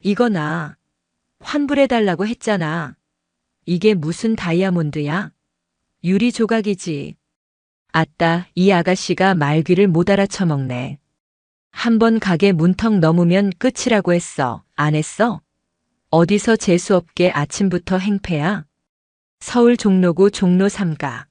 이거나 환불해달라고 했잖아. 이게 무슨 다이아몬드야? 유리 조각이지. 아따, 이 아가씨가 말귀를 못 알아쳐먹네. 한번 가게 문턱 넘으면 끝이라고 했어. 안 했어? 어디서 재수없게 아침부터 행패야? 서울 종로구 종로 3가.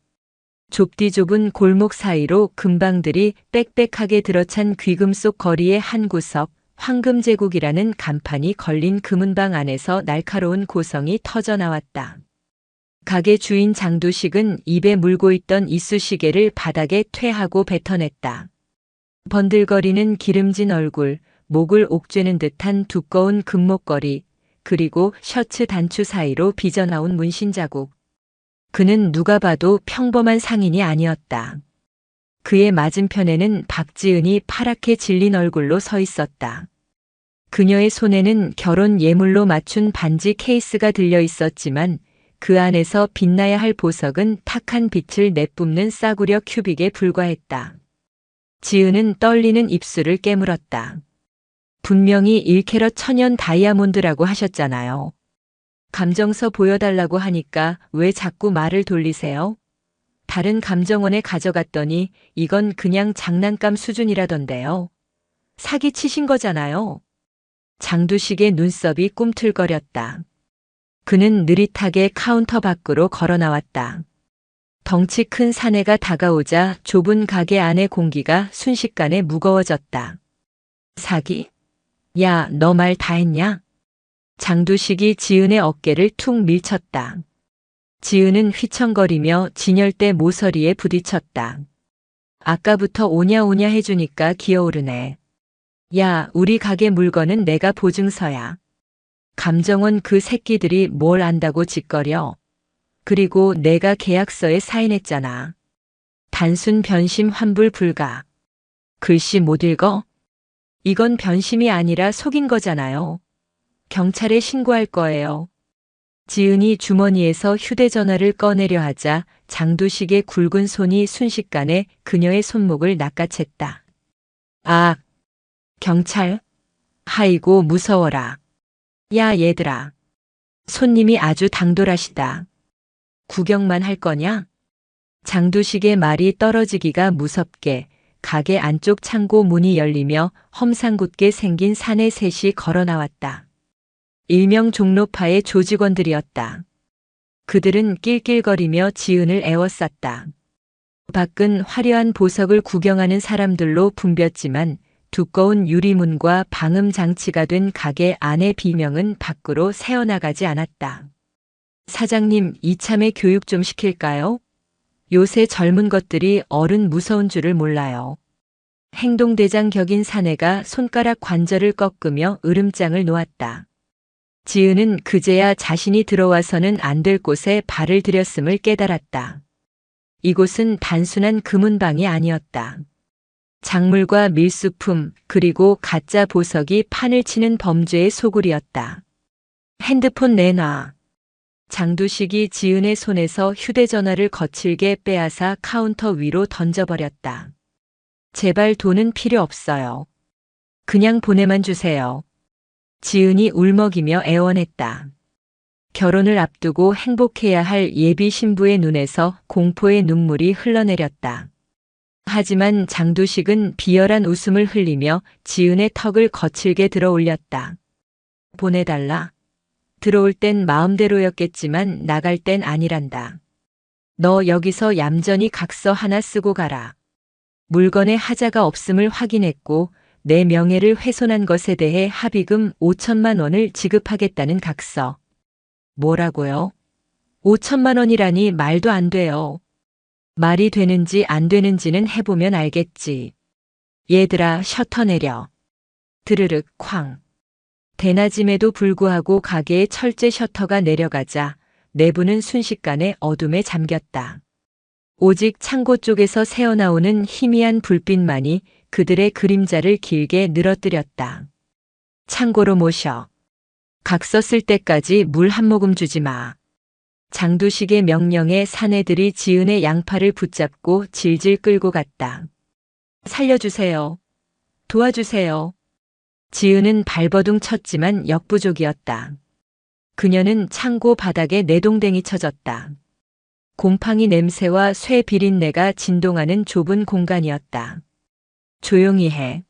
좁디 좁은 골목 사이로 금방들이 빽빽하게 들어찬 귀금 속 거리의 한 구석, 황금제국이라는 간판이 걸린 금은방 안에서 날카로운 고성이 터져 나왔다. 가게 주인 장두식은 입에 물고 있던 이쑤시개를 바닥에 퇴하고 뱉어냈다. 번들거리는 기름진 얼굴, 목을 옥죄는 듯한 두꺼운 금목걸이, 그리고 셔츠 단추 사이로 빚어나온 문신 자국. 그는 누가 봐도 평범한 상인이 아니었다. 그의 맞은편에는 박지은이 파랗게 질린 얼굴로 서 있었다. 그녀의 손에는 결혼 예물로 맞춘 반지 케이스가 들려 있었지만 그 안에서 빛나야 할 보석은 탁한 빛을 내뿜는 싸구려 큐빅에 불과했다. 지은은 떨리는 입술을 깨물었다. 분명히 1캐럿 천연 다이아몬드라고 하셨잖아요. 감정서 보여달라고 하니까 왜 자꾸 말을 돌리세요? 다른 감정원에 가져갔더니 이건 그냥 장난감 수준이라던데요. 사기 치신 거잖아요. 장두식의 눈썹이 꿈틀거렸다. 그는 느릿하게 카운터 밖으로 걸어 나왔다. 덩치 큰 사내가 다가오자 좁은 가게 안의 공기가 순식간에 무거워졌다. 사기? 야, 너 말 다 했냐? 장두식이 지은의 어깨를 툭 밀쳤다. 지은은 휘청거리며 진열대 모서리에 부딪혔다. 아까부터 오냐오냐 해주니까 기어오르네. 야, 우리 가게 물건은 내가 보증서야. 감정원 그 새끼들이 뭘 안다고 짓거려. 그리고 내가 계약서에 사인했잖아. 단순 변심 환불 불가. 글씨 못 읽어? 이건 변심이 아니라 속인 거잖아요. 경찰에 신고할 거예요. 지은이 주머니에서 휴대전화를 꺼내려 하자 장두식의 굵은 손이 순식간에 그녀의 손목을 낚아챘다. 아, 경찰? 아이고 무서워라. 야 얘들아. 손님이 아주 당돌하시다. 구경만 할 거냐? 장두식의 말이 떨어지기가 무섭게 가게 안쪽 창고 문이 열리며 험상궂게 생긴 사내 셋이 걸어 나왔다. 일명 종로파의 조직원들이었다. 그들은 낄낄거리며 지은을 애워쌌다. 밖은 화려한 보석을 구경하는 사람들로 붐볐지만 두꺼운 유리문과 방음 장치가 된 가게 안의 비명은 밖으로 새어나가지 않았다. 사장님, 이참에 교육 좀 시킬까요? 요새 젊은 것들이 어른 무서운 줄을 몰라요. 행동대장 격인 사내가 손가락 관절을 꺾으며 으름장을 놓았다. 지은은 그제야 자신이 들어와서는 안 될 곳에 발을 들였음을 깨달았다. 이곳은 단순한 금은방이 아니었다. 작물과 밀수품 그리고 가짜 보석이 판을 치는 범죄의 소굴이었다. 핸드폰 내놔. 장두식이 지은의 손에서 휴대전화를 거칠게 빼앗아 카운터 위로 던져버렸다. 제발 돈은 필요 없어요. 그냥 보내만 주세요. 지은이 울먹이며 애원했다. 결혼을 앞두고 행복해야 할 예비 신부의 눈에서 공포의 눈물이 흘러내렸다. 하지만 장두식은 비열한 웃음을 흘리며 지은의 턱을 거칠게 들어 올렸다. 보내달라. 들어올 땐 마음대로였겠지만 나갈 땐 아니란다. 너 여기서 얌전히 각서 하나 쓰고 가라. 물건에 하자가 없음을 확인했고 내 명예를 훼손한 것에 대해 합의금 5천만 원을 지급하겠다는 각서. 뭐라고요? 5천만 원이라니 말도 안 돼요. 말이 되는지 안 되는지는 해보면 알겠지. 얘들아, 셔터 내려. 드르륵 쾅. 대낮임에도 불구하고 가게의 철제 셔터가 내려가자 내부는 순식간에 어둠에 잠겼다. 오직 창고 쪽에서 새어나오는 희미한 불빛만이 그들의 그림자를 길게 늘어뜨렸다. 창고로 모셔. 각서 쓸 때까지 물 한 모금 주지 마. 장두식의 명령에 사내들이 지은의 양팔을 붙잡고 질질 끌고 갔다. 살려주세요. 도와주세요. 지은은 발버둥 쳤지만 역부족이었다. 그녀는 창고 바닥에 내동댕이 쳐졌다. 곰팡이 냄새와 쇠 비린내가 진동하는 좁은 공간이었다. 조용히 해.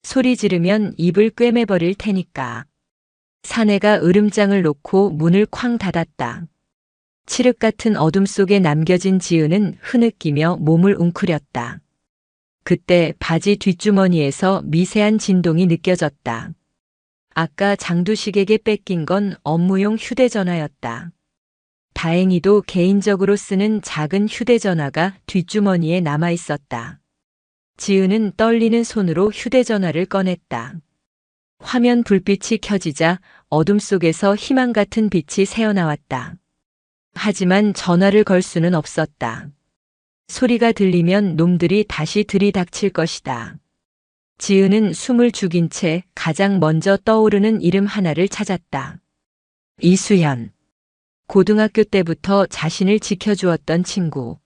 소리 지르면 입을 꿰매버릴 테니까. 사내가 으름장을 놓고 문을 쾅 닫았다. 칠흑 같은 어둠 속에 남겨진 지은은 흐느끼며 몸을 웅크렸다. 그때 바지 뒷주머니에서 미세한 진동이 느껴졌다. 아까 장두식에게 뺏긴 건 업무용 휴대전화였다. 다행히도 개인적으로 쓰는 작은 휴대전화가 뒷주머니에 남아 있었다. 지은은 떨리는 손으로 휴대전화를 꺼냈다. 화면 불빛이 켜지자 어둠 속에서 희망 같은 빛이 새어나왔다. 하지만 전화를 걸 수는 없었다. 소리가 들리면 놈들이 다시 들이닥칠 것이다. 지은은 숨을 죽인 채 가장 먼저 떠오르는 이름 하나를 찾았다. 이수연. 고등학교 때부터 자신을 지켜주었던 친구.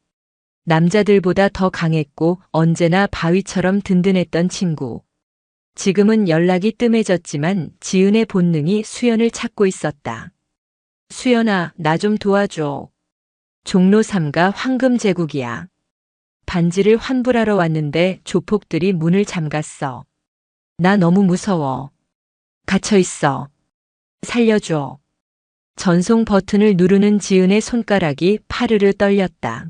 남자들보다 더 강했고 언제나 바위처럼 든든했던 친구. 지금은 연락이 뜸해졌지만 지은의 본능이 수연을 찾고 있었다. 수연아, 나 좀 도와줘. 종로 3가 황금제국이야. 반지를 환불하러 왔는데 조폭들이 문을 잠갔어. 나 너무 무서워. 갇혀있어. 살려줘. 전송 버튼을 누르는 지은의 손가락이 파르르 떨렸다.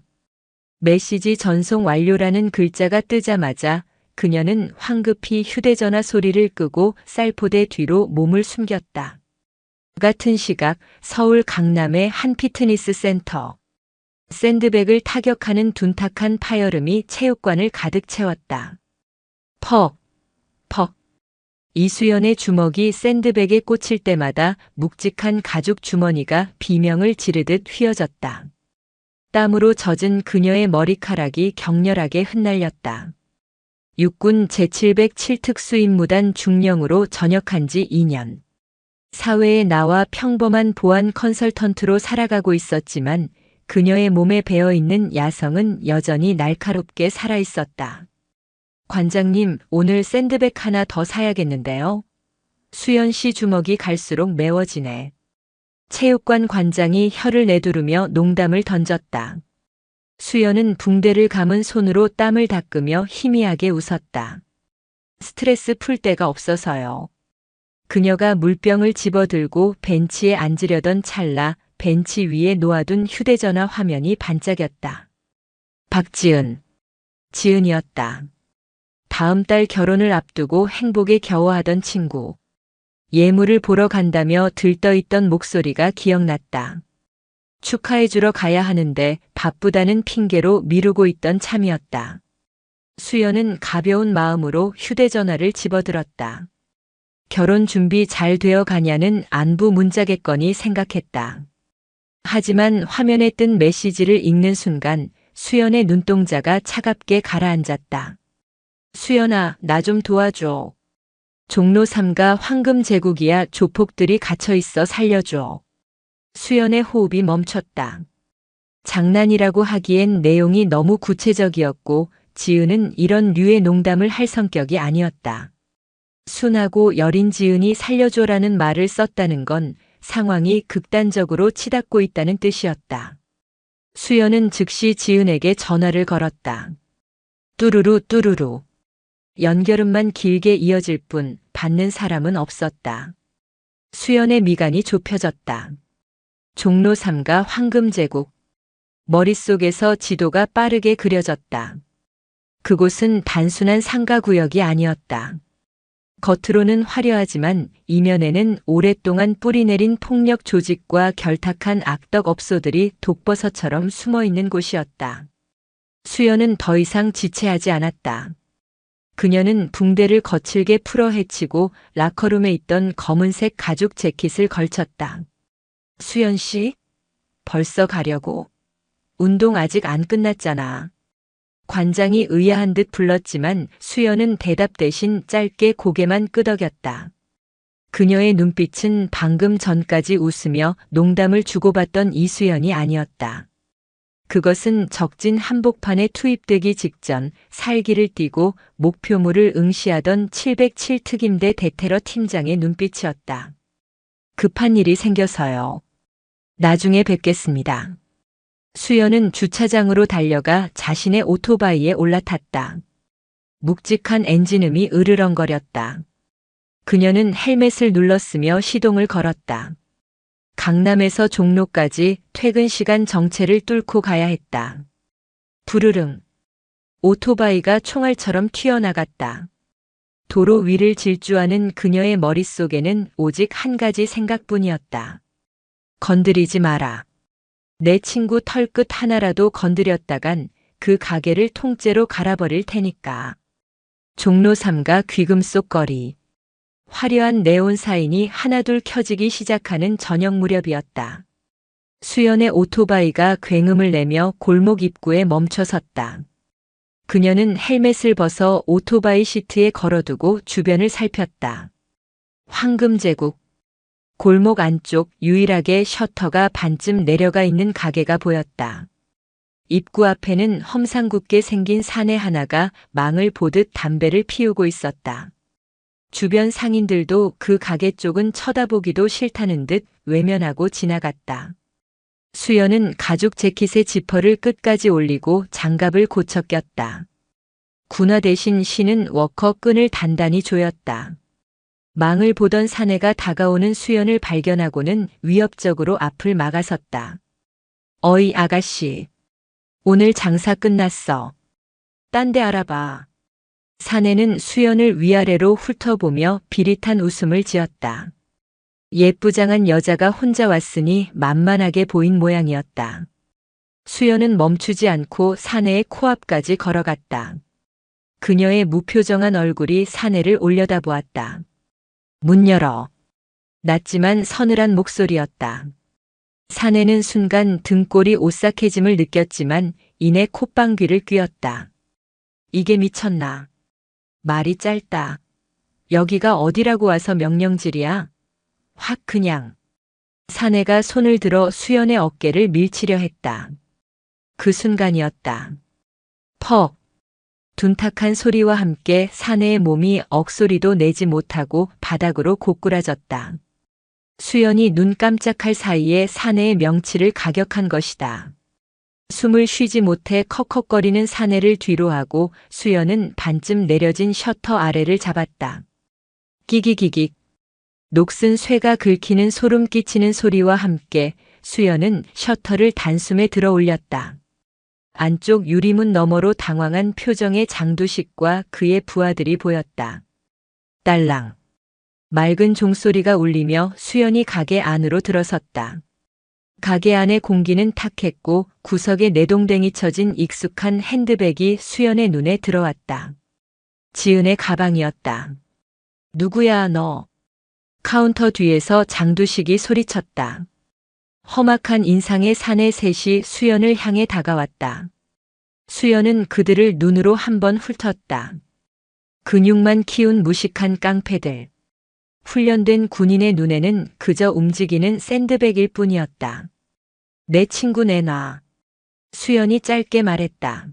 메시지 전송 완료라는 글자가 뜨자마자 그녀는 황급히 휴대전화 소리를 끄고 쌀포대 뒤로 몸을 숨겼다. 같은 시각 서울 강남의 한 피트니스 센터. 샌드백을 타격하는 둔탁한 파열음이 체육관을 가득 채웠다. 퍽, 퍽. 이수연의 주먹이 샌드백에 꽂힐 때마다 묵직한 가죽 주머니가 비명을 지르듯 휘어졌다. 땀으로 젖은 그녀의 머리카락이 격렬하게 흩날렸다. 육군 제707 특수임무단 중령으로 전역한 지 2년. 사회에 나와 평범한 보안 컨설턴트로 살아가고 있었지만 그녀의 몸에 배어있는 야성은 여전히 날카롭게 살아있었다. 관장님, 오늘 샌드백 하나 더 사야겠는데요. 수연 씨 주먹이 갈수록 매워지네. 체육관 관장이 혀를 내두르며 농담을 던졌다. 수연은 붕대를 감은 손으로 땀을 닦으며 희미하게 웃었다. 스트레스 풀 데가 없어서요. 그녀가 물병을 집어들고 벤치에 앉으려던 찰나 벤치 위에 놓아둔 휴대전화 화면이 반짝였다. 박지은. 지은이었다. 다음 달 결혼을 앞두고 행복에 겨워하던 친구. 예물을 보러 간다며 들떠있던 목소리가 기억났다. 축하해주러 가야 하는데 바쁘다는 핑계로 미루고 있던 참이었다. 수연은 가벼운 마음으로 휴대전화를 집어들었다. 결혼 준비 잘 되어 가냐는 안부 문자겠거니 생각했다. 하지만 화면에 뜬 메시지를 읽는 순간 수연의 눈동자가 차갑게 가라앉았다. 수연아, 나 좀 도와줘. 종로 3가 황금제국이야. 조폭들이 갇혀있어. 살려줘. 수연의 호흡이 멈췄다. 장난이라고 하기엔 내용이 너무 구체적이었고 지은은 이런 류의 농담을 할 성격이 아니었다. 순하고 여린 지은이 살려줘라는 말을 썼다는 건 상황이 극단적으로 치닫고 있다는 뜻이었다. 수연은 즉시 지은에게 전화를 걸었다. 뚜루루 뚜루루. 연결음만 길게 이어질 뿐 받는 사람은 없었다. 수연의 미간이 좁혀졌다. 종로 3가 황금제국. 머릿속에서 지도가 빠르게 그려졌다. 그곳은 단순한 상가구역이 아니었다. 겉으로는 화려하지만 이면에는 오랫동안 뿌리내린 폭력 조직과 결탁한 악덕 업소들이 독버섯처럼 숨어있는 곳이었다. 수연은 더 이상 지체하지 않았다. 그녀는 붕대를 거칠게 풀어 헤치고 라커룸에 있던 검은색 가죽 재킷을 걸쳤다. 수연 씨? 벌써 가려고? 운동 아직 안 끝났잖아. 관장이 의아한 듯 불렀지만 수연은 대답 대신 짧게 고개만 끄덕였다. 그녀의 눈빛은 방금 전까지 웃으며 농담을 주고받던 이수연이 아니었다. 그것은 적진 한복판에 투입되기 직전 살기를 띠고 목표물을 응시하던 707 특임대 대테러 팀장의 눈빛이었다. 급한 일이 생겨서요. 나중에 뵙겠습니다. 수연은 주차장으로 달려가 자신의 오토바이에 올라탔다. 묵직한 엔진음이 으르렁거렸다. 그녀는 헬멧을 눌렀으며 시동을 걸었다. 강남에서 종로까지 퇴근 시간 정체를 뚫고 가야 했다. 부르릉. 오토바이가 총알처럼 튀어나갔다. 도로 위를 질주하는 그녀의 머릿속에는 오직 한 가지 생각뿐이었다. 건드리지 마라. 내 친구 털끝 하나라도 건드렸다간 그 가게를 통째로 갈아버릴 테니까. 종로 3가 귀금 속 거리. 화려한 네온 사인이 하나둘 켜지기 시작하는 저녁 무렵이었다. 수연의 오토바이가 굉음을 내며 골목 입구에 멈춰 섰다. 그녀는 헬멧을 벗어 오토바이 시트에 걸어두고 주변을 살폈다. 황금제국. 골목 안쪽 유일하게 셔터가 반쯤 내려가 있는 가게가 보였다. 입구 앞에는 험상궂게 생긴 사내 하나가 망을 보듯 담배를 피우고 있었다. 주변 상인들도 그 가게 쪽은 쳐다보기도 싫다는 듯 외면하고 지나갔다. 수연은 가죽 재킷의 지퍼를 끝까지 올리고 장갑을 고쳐 꼈다. 군화 대신 신은 워커 끈을 단단히 조였다. 망을 보던 사내가 다가오는 수연을 발견하고는 위협적으로 앞을 막아섰다. 어이 아가씨. 오늘 장사 끝났어. 딴 데 알아봐. 사내는 수연을 위아래로 훑어보며 비릿한 웃음을 지었다. 예쁘장한 여자가 혼자 왔으니 만만하게 보인 모양이었다. 수연은 멈추지 않고 사내의 코앞까지 걸어갔다. 그녀의 무표정한 얼굴이 사내를 올려다보았다. 문 열어. 낮지만 서늘한 목소리였다. 사내는 순간 등골이 오싹해짐을 느꼈지만 이내 콧방귀를 뀌었다. 이게 미쳤나. 말이 짧다. 여기가 어디라고 와서 명령질이야? 확 그냥. 사내가 손을 들어 수연의 어깨를 밀치려 했다. 그 순간이었다. 퍽. 둔탁한 소리와 함께 사내의 몸이 억소리도 내지 못하고 바닥으로 고꾸라졌다. 수연이 눈 깜짝할 사이에 사내의 명치를 가격한 것이다. 숨을 쉬지 못해 컥컥거리는 사내를 뒤로 하고 수연은 반쯤 내려진 셔터 아래를 잡았다. 끼기기기. 녹슨 쇠가 긁히는 소름 끼치는 소리와 함께 수연은 셔터를 단숨에 들어 올렸다. 안쪽 유리문 너머로 당황한 표정의 장두식과 그의 부하들이 보였다. 딸랑. 맑은 종소리가 울리며 수연이 가게 안으로 들어섰다. 가게 안의 공기는 탁했고 구석에 내동댕이 쳐진 익숙한 핸드백이 수연의 눈에 들어왔다. 지은의 가방이었다. 누구야 너? 카운터 뒤에서 장두식이 소리쳤다. 험악한 인상의 사내 셋이 수연을 향해 다가왔다. 수연은 그들을 눈으로 한번 훑었다. 근육만 키운 무식한 깡패들. 훈련된 군인의 눈에는 그저 움직이는 샌드백일 뿐이었다. 내 친구 내놔. 수연이 짧게 말했다.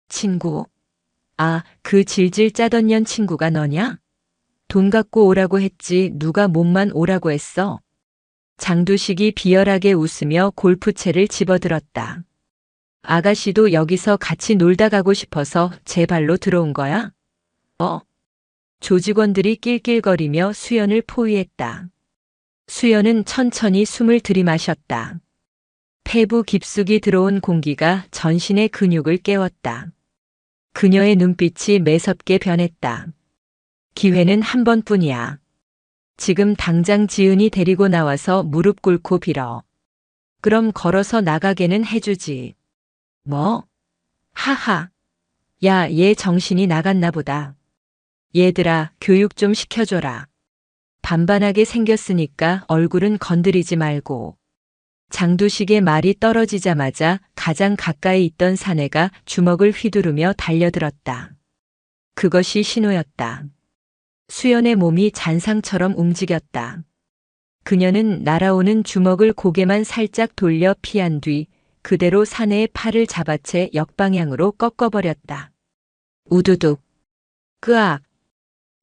친구? 아, 그 질질 짜던 년 친구가 너냐? 돈 갖고 오라고 했지 누가 몸만 오라고 했어? 장두식이 비열하게 웃으며 골프채를 집어들었다. 아가씨도 여기서 같이 놀다 가고 싶어서 제 발로 들어온 거야? 조직원들이 낄낄거리며 수연을 포위했다. 수연은 천천히 숨을 들이마셨다. 폐부 깊숙이 들어온 공기가 전신의 근육을 깨웠다. 그녀의 눈빛이 매섭게 변했다. 기회는 한 번뿐이야. 지금 당장 지은이 데리고 나와서 무릎 꿇고 빌어. 그럼 걸어서 나가게는 해주지. 뭐? 하하. 야, 얘 정신이 나갔나 보다. 얘들아, 교육 좀 시켜줘라. 반반하게 생겼으니까 얼굴은 건드리지 말고. 장두식의 말이 떨어지자마자 가장 가까이 있던 사내가 주먹을 휘두르며 달려들었다. 그것이 신호였다. 수연의 몸이 잔상처럼 움직였다. 그녀는 날아오는 주먹을 고개만 살짝 돌려 피한 뒤 그대로 사내의 팔을 잡아채 역방향으로 꺾어버렸다. 우두둑. 끄악.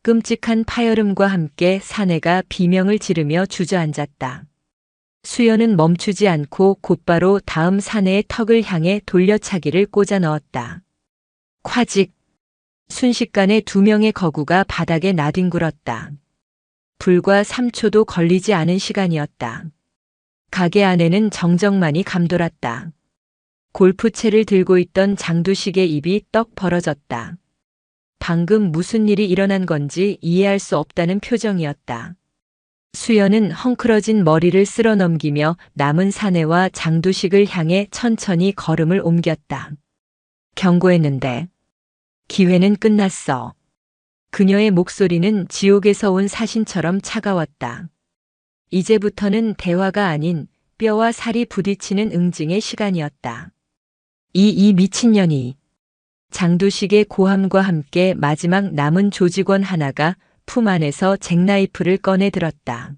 끔찍한 파열음과 함께 사내가 비명을 지르며 주저앉았다. 수연은 멈추지 않고 곧바로 다음 사내의 턱을 향해 돌려차기를 꽂아 넣었다. 콰직. 순식간에 두 명의 거구가 바닥에 나뒹굴었다. 불과 3초도 걸리지 않은 시간이었다. 가게 안에는 정적만이 감돌았다. 골프채를 들고 있던 장두식의 입이 떡 벌어졌다. 방금 무슨 일이 일어난 건지 이해할 수 없다는 표정이었다. 수연은 헝클어진 머리를 쓸어 넘기며 남은 사내와 장두식을 향해 천천히 걸음을 옮겼다. 경고했는데 기회는 끝났어. 그녀의 목소리는 지옥에서 온 사신처럼 차가웠다. 이제부터는 대화가 아닌 뼈와 살이 부딪히는 응징의 시간이었다. 이 미친년이. 장두식의 고함과 함께 마지막 남은 조직원 하나가 품 안에서 잭나이프를 꺼내 들었다.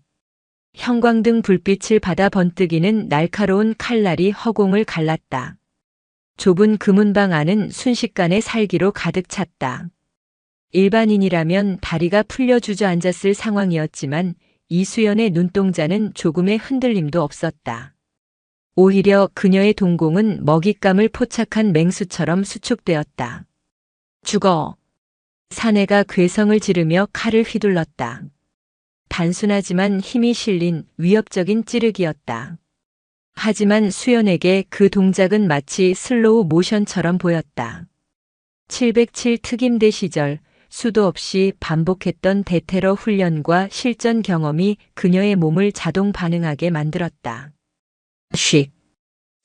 형광등 불빛을 받아 번뜩이는 날카로운 칼날이 허공을 갈랐다. 좁은 금은방 안은 순식간에 살기로 가득 찼다. 일반인이라면 다리가 풀려 주저앉았을 상황이었지만 이수연의 눈동자는 조금의 흔들림도 없었다. 오히려 그녀의 동공은 먹잇감을 포착한 맹수처럼 수축되었다. 죽어. 사내가 괴성을 지르며 칼을 휘둘렀다. 단순하지만 힘이 실린 위협적인 찌르기였다. 하지만 수연에게 그 동작은 마치 슬로우 모션처럼 보였다. 707 특임대 시절 수도 없이 반복했던 대테러 훈련과 실전 경험이 그녀의 몸을 자동 반응하게 만들었다. 쉿.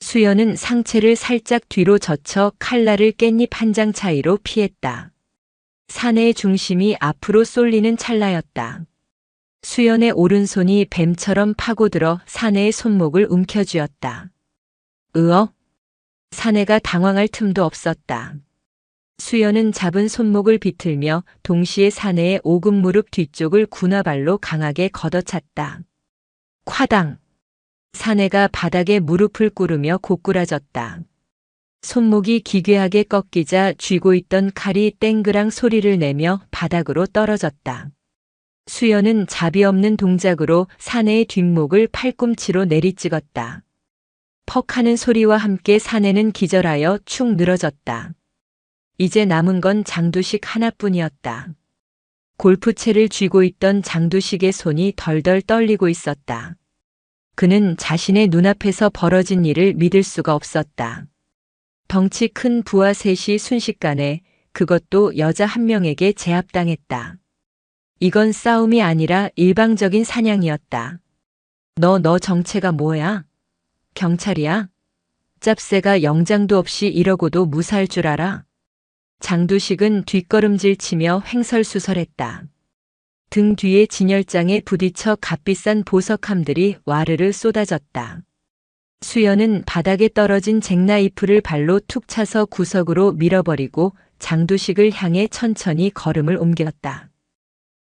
수연은 상체를 살짝 뒤로 젖혀 칼날을 깻잎 한 장 차이로 피했다. 사내의 중심이 앞으로 쏠리는 찰나였다. 수연의 오른손이 뱀처럼 파고들어 사내의 손목을 움켜쥐었다. 으어? 사내가 당황할 틈도 없었다. 수연은 잡은 손목을 비틀며 동시에 사내의 오금 무릎 뒤쪽을 군화발로 강하게 걷어찼다. 콰당! 사내가 바닥에 무릎을 꿇으며 고꾸라졌다. 손목이 기괴하게 꺾이자 쥐고 있던 칼이 땡그랑 소리를 내며 바닥으로 떨어졌다. 수연은 자비 없는 동작으로 사내의 뒷목을 팔꿈치로 내리찍었다. 퍽 하는 소리와 함께 사내는 기절하여 축 늘어졌다. 이제 남은 건 장두식 하나뿐이었다. 골프채를 쥐고 있던 장두식의 손이 덜덜 떨리고 있었다. 그는 자신의 눈앞에서 벌어진 일을 믿을 수가 없었다. 덩치 큰 부하 셋이 순식간에, 그것도 여자 한 명에게 제압당했다. 이건 싸움이 아니라 일방적인 사냥이었다. 너 정체가 뭐야? 경찰이야? 짭새가 영장도 없이 이러고도 무사할 줄 알아? 장두식은 뒷걸음질 치며 횡설수설했다. 등 뒤에 진열장에 부딪혀 값비싼 보석함들이 와르르 쏟아졌다. 수연은 바닥에 떨어진 잭나이프를 발로 툭 차서 구석으로 밀어버리고 장두식을 향해 천천히 걸음을 옮겼다.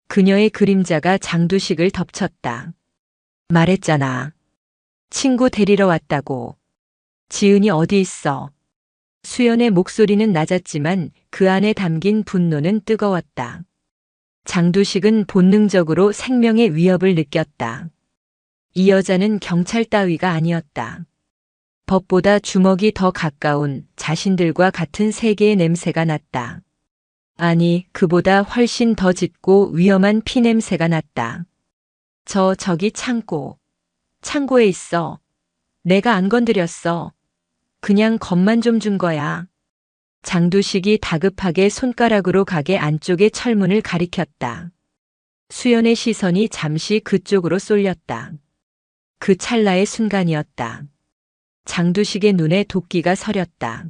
그녀의 그림자가 장두식을 덮쳤다. 말했잖아. 친구 데리러 왔다고. 지은이 어디 있어? 수연의 목소리는 낮았지만 그 안에 담긴 분노는 뜨거웠다. 장두식은 본능적으로 생명의 위협을 느꼈다. 이 여자는 경찰 따위가 아니었다. 법보다 주먹이 더 가까운 자신들과 같은 세계의 냄새가 났다. 아니, 그보다 훨씬 더 짙고 위험한 피냄새가 났다. 저기 창고에 있어. 내가 안 건드렸어. 그냥 겁만 좀 준 거야. 장두식이 다급하게 손가락으로 가게 안쪽의 철문을 가리켰다. 수연의 시선이 잠시 그쪽으로 쏠렸다. 그 찰나의 순간이었다. 장두식의 눈에 도끼가 서렸다.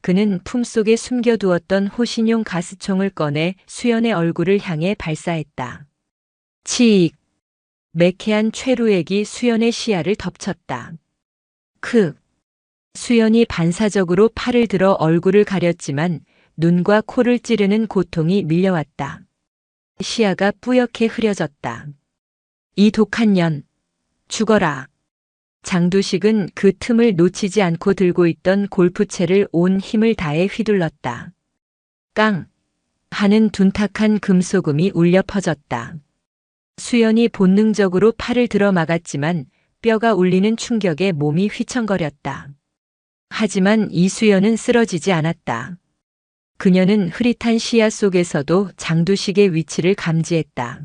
그는 품속에 숨겨두었던 호신용 가스총을 꺼내 수연의 얼굴을 향해 발사했다. 치익! 매캐한 최루액이 수연의 시야를 덮쳤다. 수연이 반사적으로 팔을 들어 얼굴을 가렸지만 눈과 코를 찌르는 고통이 밀려왔다. 시야가 뿌옇게 흐려졌다. 이 독한 년, 죽어라. 장두식은 그 틈을 놓치지 않고 들고 있던 골프채를 온 힘을 다해 휘둘렀다. 깡! 하는 둔탁한 금소금이 울려 퍼졌다. 수연이 본능적으로 팔을 들어 막았지만 뼈가 울리는 충격에 몸이 휘청거렸다. 하지만 이수연은 쓰러지지 않았다. 그녀는 흐릿한 시야 속에서도 장두식의 위치를 감지했다.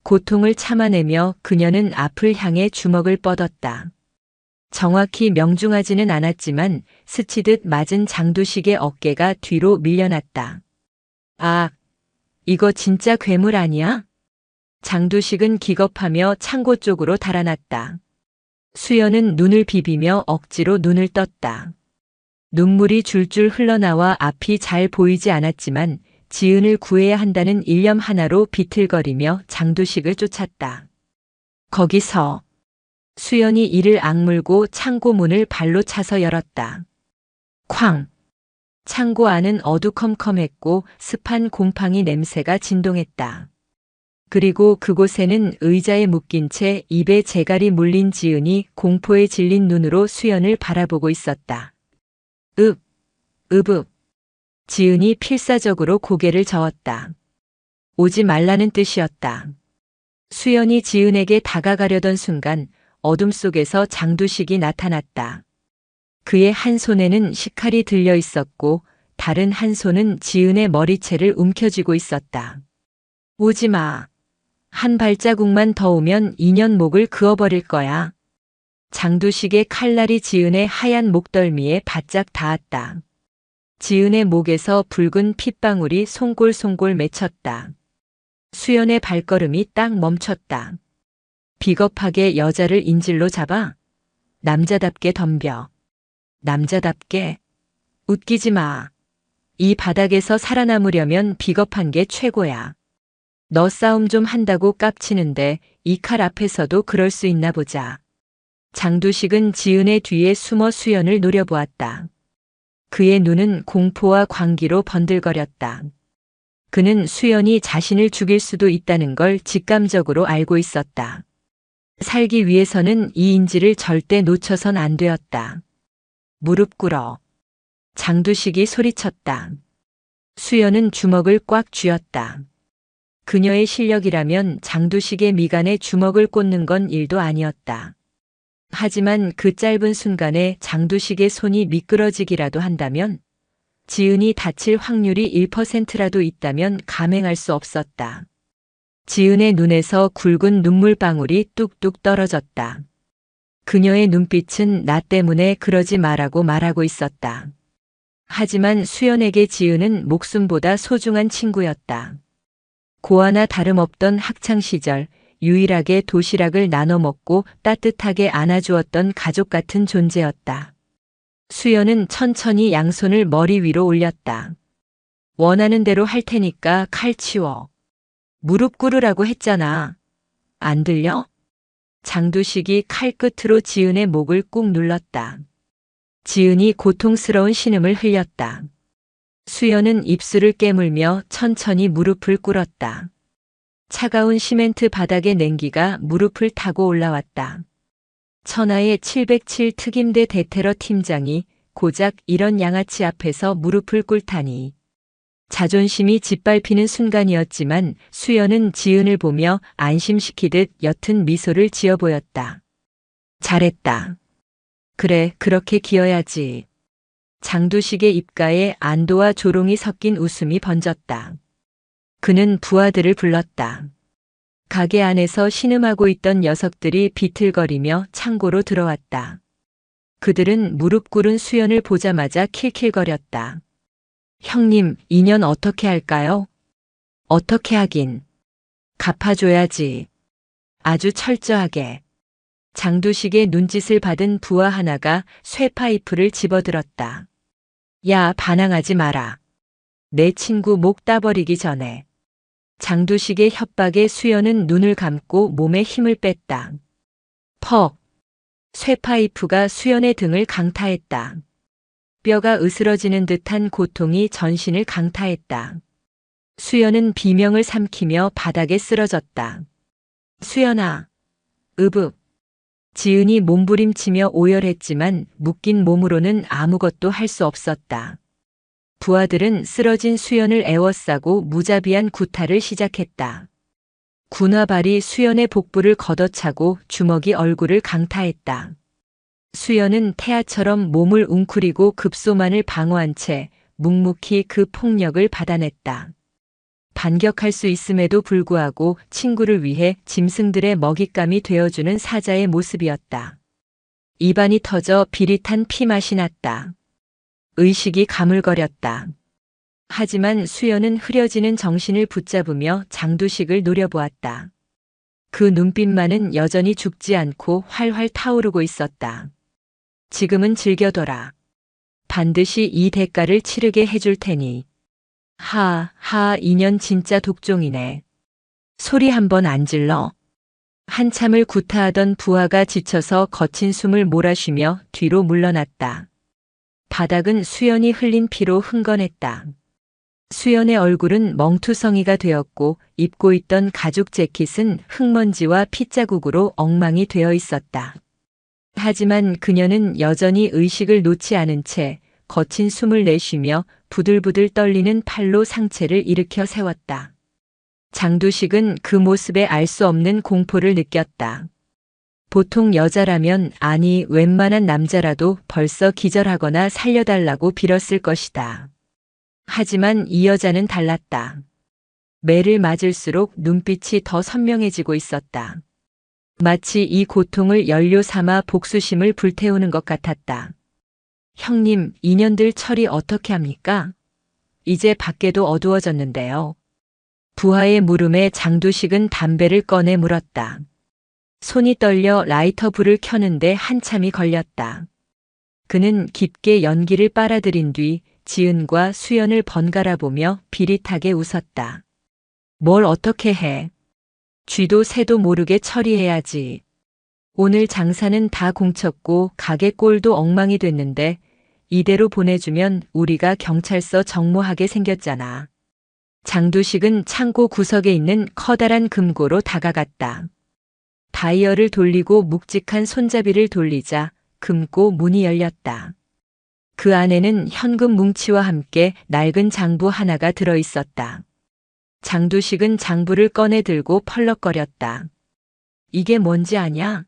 고통을 참아내며 그녀는 앞을 향해 주먹을 뻗었다. 정확히 명중하지는 않았지만 스치듯 맞은 장두식의 어깨가 뒤로 밀려났다. 아, 이거 진짜 괴물 아니야? 장두식은 기겁하며 창고 쪽으로 달아났다. 수연은 눈을 비비며 억지로 눈을 떴다. 눈물이 줄줄 흘러나와 앞이 잘 보이지 않았지만 지은을 구해야 한다는 일념 하나로 비틀거리며 장두식을 쫓았다. 거기서 수연이 이를 악물고 창고 문을 발로 차서 열었다. 쾅! 창고 안은 어두컴컴했고 습한 곰팡이 냄새가 진동했다. 그리고 그곳에는 의자에 묶인 채 입에 재갈이 물린 지은이 공포에 질린 눈으로 수연을 바라보고 있었다. 읍. 지은이 필사적으로 고개를 저었다. 오지 말라는 뜻이었다. 수연이 지은에게 다가가려던 순간 어둠 속에서 장두식이 나타났다. 그의 한 손에는 식칼이 들려 있었고 다른 한 손은 지은의 머리채를 움켜쥐고 있었다. 오지 마. 한 발자국만 더 오면 인연 목을 그어버릴 거야. 장두식의 칼날이 지은의 하얀 목덜미에 바짝 닿았다. 지은의 목에서 붉은 핏방울이 송골송골 맺혔다. 수연의 발걸음이 딱 멈췄다. 비겁하게 여자를 인질로 잡아? 남자답게 덤벼. 남자답게. 웃기지 마. 이 바닥에서 살아남으려면 비겁한 게 최고야. 너 싸움 좀 한다고 깝치는데 이 칼 앞에서도 그럴 수 있나 보자. 장두식은 지은의 뒤에 숨어 수연을 노려보았다. 그의 눈은 공포와 광기로 번들거렸다. 그는 수연이 자신을 죽일 수도 있다는 걸 직감적으로 알고 있었다. 살기 위해서는 이 인지를 절대 놓쳐선 안 되었다. 무릎 꿇어. 장두식이 소리쳤다. 수연은 주먹을 꽉 쥐었다. 그녀의 실력이라면 장두식의 미간에 주먹을 꽂는 건 일도 아니었다. 하지만 그 짧은 순간에 장두식의 손이 미끄러지기라도 한다면, 지은이 다칠 확률이 1%라도 있다면 감행할 수 없었다. 지은의 눈에서 굵은 눈물방울이 뚝뚝 떨어졌다. 그녀의 눈빛은 나 때문에 그러지 말라고 말하고 있었다. 하지만 수연에게 지은은 목숨보다 소중한 친구였다. 고아나 다름없던 학창시절 유일하게 도시락을 나눠 먹고 따뜻하게 안아주었던 가족 같은 존재였다. 수연은 천천히 양손을 머리 위로 올렸다. 원하는 대로 할 테니까 칼 치워. 무릎 꿇으라고 했잖아. 안 들려? 장두식이 칼끝으로 지은의 목을 꾹 눌렀다. 지은이 고통스러운 신음을 흘렸다. 수연은 입술을 깨물며 천천히 무릎을 꿇었다. 차가운 시멘트 바닥의 냉기가 무릎을 타고 올라왔다. 천하의 707 특임대 대테러 팀장이 고작 이런 양아치 앞에서 무릎을 꿇다니. 자존심이 짓밟히는 순간이었지만 수연은 지은을 보며 안심시키듯 옅은 미소를 지어 보였다. 잘했다. 그래, 그렇게 기어야지. 장두식의 입가에 안도와 조롱이 섞인 웃음이 번졌다. 그는 부하들을 불렀다. 가게 안에서 신음하고 있던 녀석들이 비틀거리며 창고로 들어왔다. 그들은 무릎 꿇은 수연을 보자마자 킬킬거렸다. 형님, 인연 어떻게 할까요? 어떻게 하긴. 갚아줘야지. 아주 철저하게. 장두식의 눈짓을 받은 부하 하나가 쇠파이프를 집어들었다. 야, 반항하지 마라. 내 친구 목 따버리기 전에. 장두식의 협박에 수연은 눈을 감고 몸에 힘을 뺐다. 퍽. 쇠파이프가 수연의 등을 강타했다. 뼈가 으스러지는 듯한 고통이 전신을 강타했다. 수연은 비명을 삼키며 바닥에 쓰러졌다. 수연아. 으브. 지은이 몸부림치며 오열했지만 묶인 몸으로는 아무것도 할 수 없었다. 부하들은 쓰러진 수연을 에워싸고 무자비한 구타를 시작했다. 군화발이 수연의 복부를 걷어차고 주먹이 얼굴을 강타했다. 수연은 태아처럼 몸을 웅크리고 급소만을 방어한 채 묵묵히 그 폭력을 받아냈다. 반격할 수 있음에도 불구하고 친구를 위해 짐승들의 먹잇감이 되어주는 사자의 모습이었다. 입안이 터져 비릿한 피맛이 났다. 의식이 가물거렸다. 하지만 수연은 흐려지는 정신을 붙잡으며 장두식을 노려보았다. 그 눈빛만은 여전히 죽지 않고 활활 타오르고 있었다. 지금은 즐겨둬라. 반드시 이 대가를 치르게 해줄 테니. 인연 진짜 독종이네. 소리 한번 안 질러. 한참을 구타하던 부하가 지쳐서 거친 숨을 몰아쉬며 뒤로 물러났다. 바닥은 수연이 흘린 피로 흥건했다. 수연의 얼굴은 멍투성이가 되었고 입고 있던 가죽 재킷은 흙먼지와 핏자국으로 엉망이 되어 있었다. 하지만 그녀는 여전히 의식을 놓지 않은 채 거친 숨을 내쉬며 부들부들 떨리는 팔로 상체를 일으켜 세웠다. 장두식은 그 모습에 알 수 없는 공포를 느꼈다. 보통 여자라면, 아니 웬만한 남자라도 벌써 기절하거나 살려달라고 빌었을 것이다. 하지만 이 여자는 달랐다. 매를 맞을수록 눈빛이 더 선명해지고 있었다. 마치 이 고통을 연료 삼아 복수심을 불태우는 것 같았다. 형님, 인연들 처리 어떻게 합니까? 이제 밖에도 어두워졌는데요. 부하의 물음에 장두식은 담배를 꺼내 물었다. 손이 떨려 라이터 불을 켜는데 한참이 걸렸다. 그는 깊게 연기를 빨아들인 뒤 지은과 수연을 번갈아 보며 비릿하게 웃었다. 뭘 어떻게 해? 쥐도 새도 모르게 처리해야지. 오늘 장사는 다 공쳤고 가게 꼴도 엉망이 됐는데 이대로 보내주면 우리가 경찰서 정모하게 생겼잖아. 장두식은 창고 구석에 있는 커다란 금고로 다가갔다. 다이얼을 돌리고 묵직한 손잡이를 돌리자 금고 문이 열렸다. 그 안에는 현금 뭉치와 함께 낡은 장부 하나가 들어 있었다. 장두식은 장부를 꺼내 들고 펄럭거렸다. 이게 뭔지 아냐?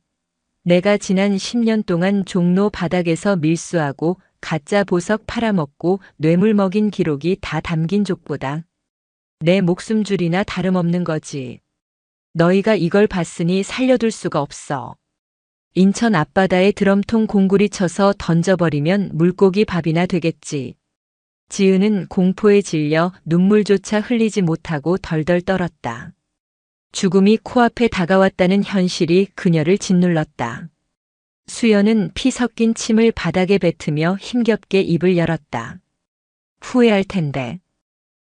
내가 지난 10년 동안 종로 바닥에서 밀수하고 가짜 보석 팔아먹고 뇌물 먹인 기록이 다 담긴 족보다. 내 목숨줄이나 다름없는 거지. 너희가 이걸 봤으니 살려둘 수가 없어. 인천 앞바다에 드럼통 공구리 쳐서 던져버리면 물고기 밥이나 되겠지. 지은은 공포에 질려 눈물조차 흘리지 못하고 덜덜 떨었다. 죽음이 코앞에 다가왔다는 현실이 그녀를 짓눌렀다. 수연은 피 섞인 침을 바닥에 뱉으며 힘겹게 입을 열었다. 후회할 텐데.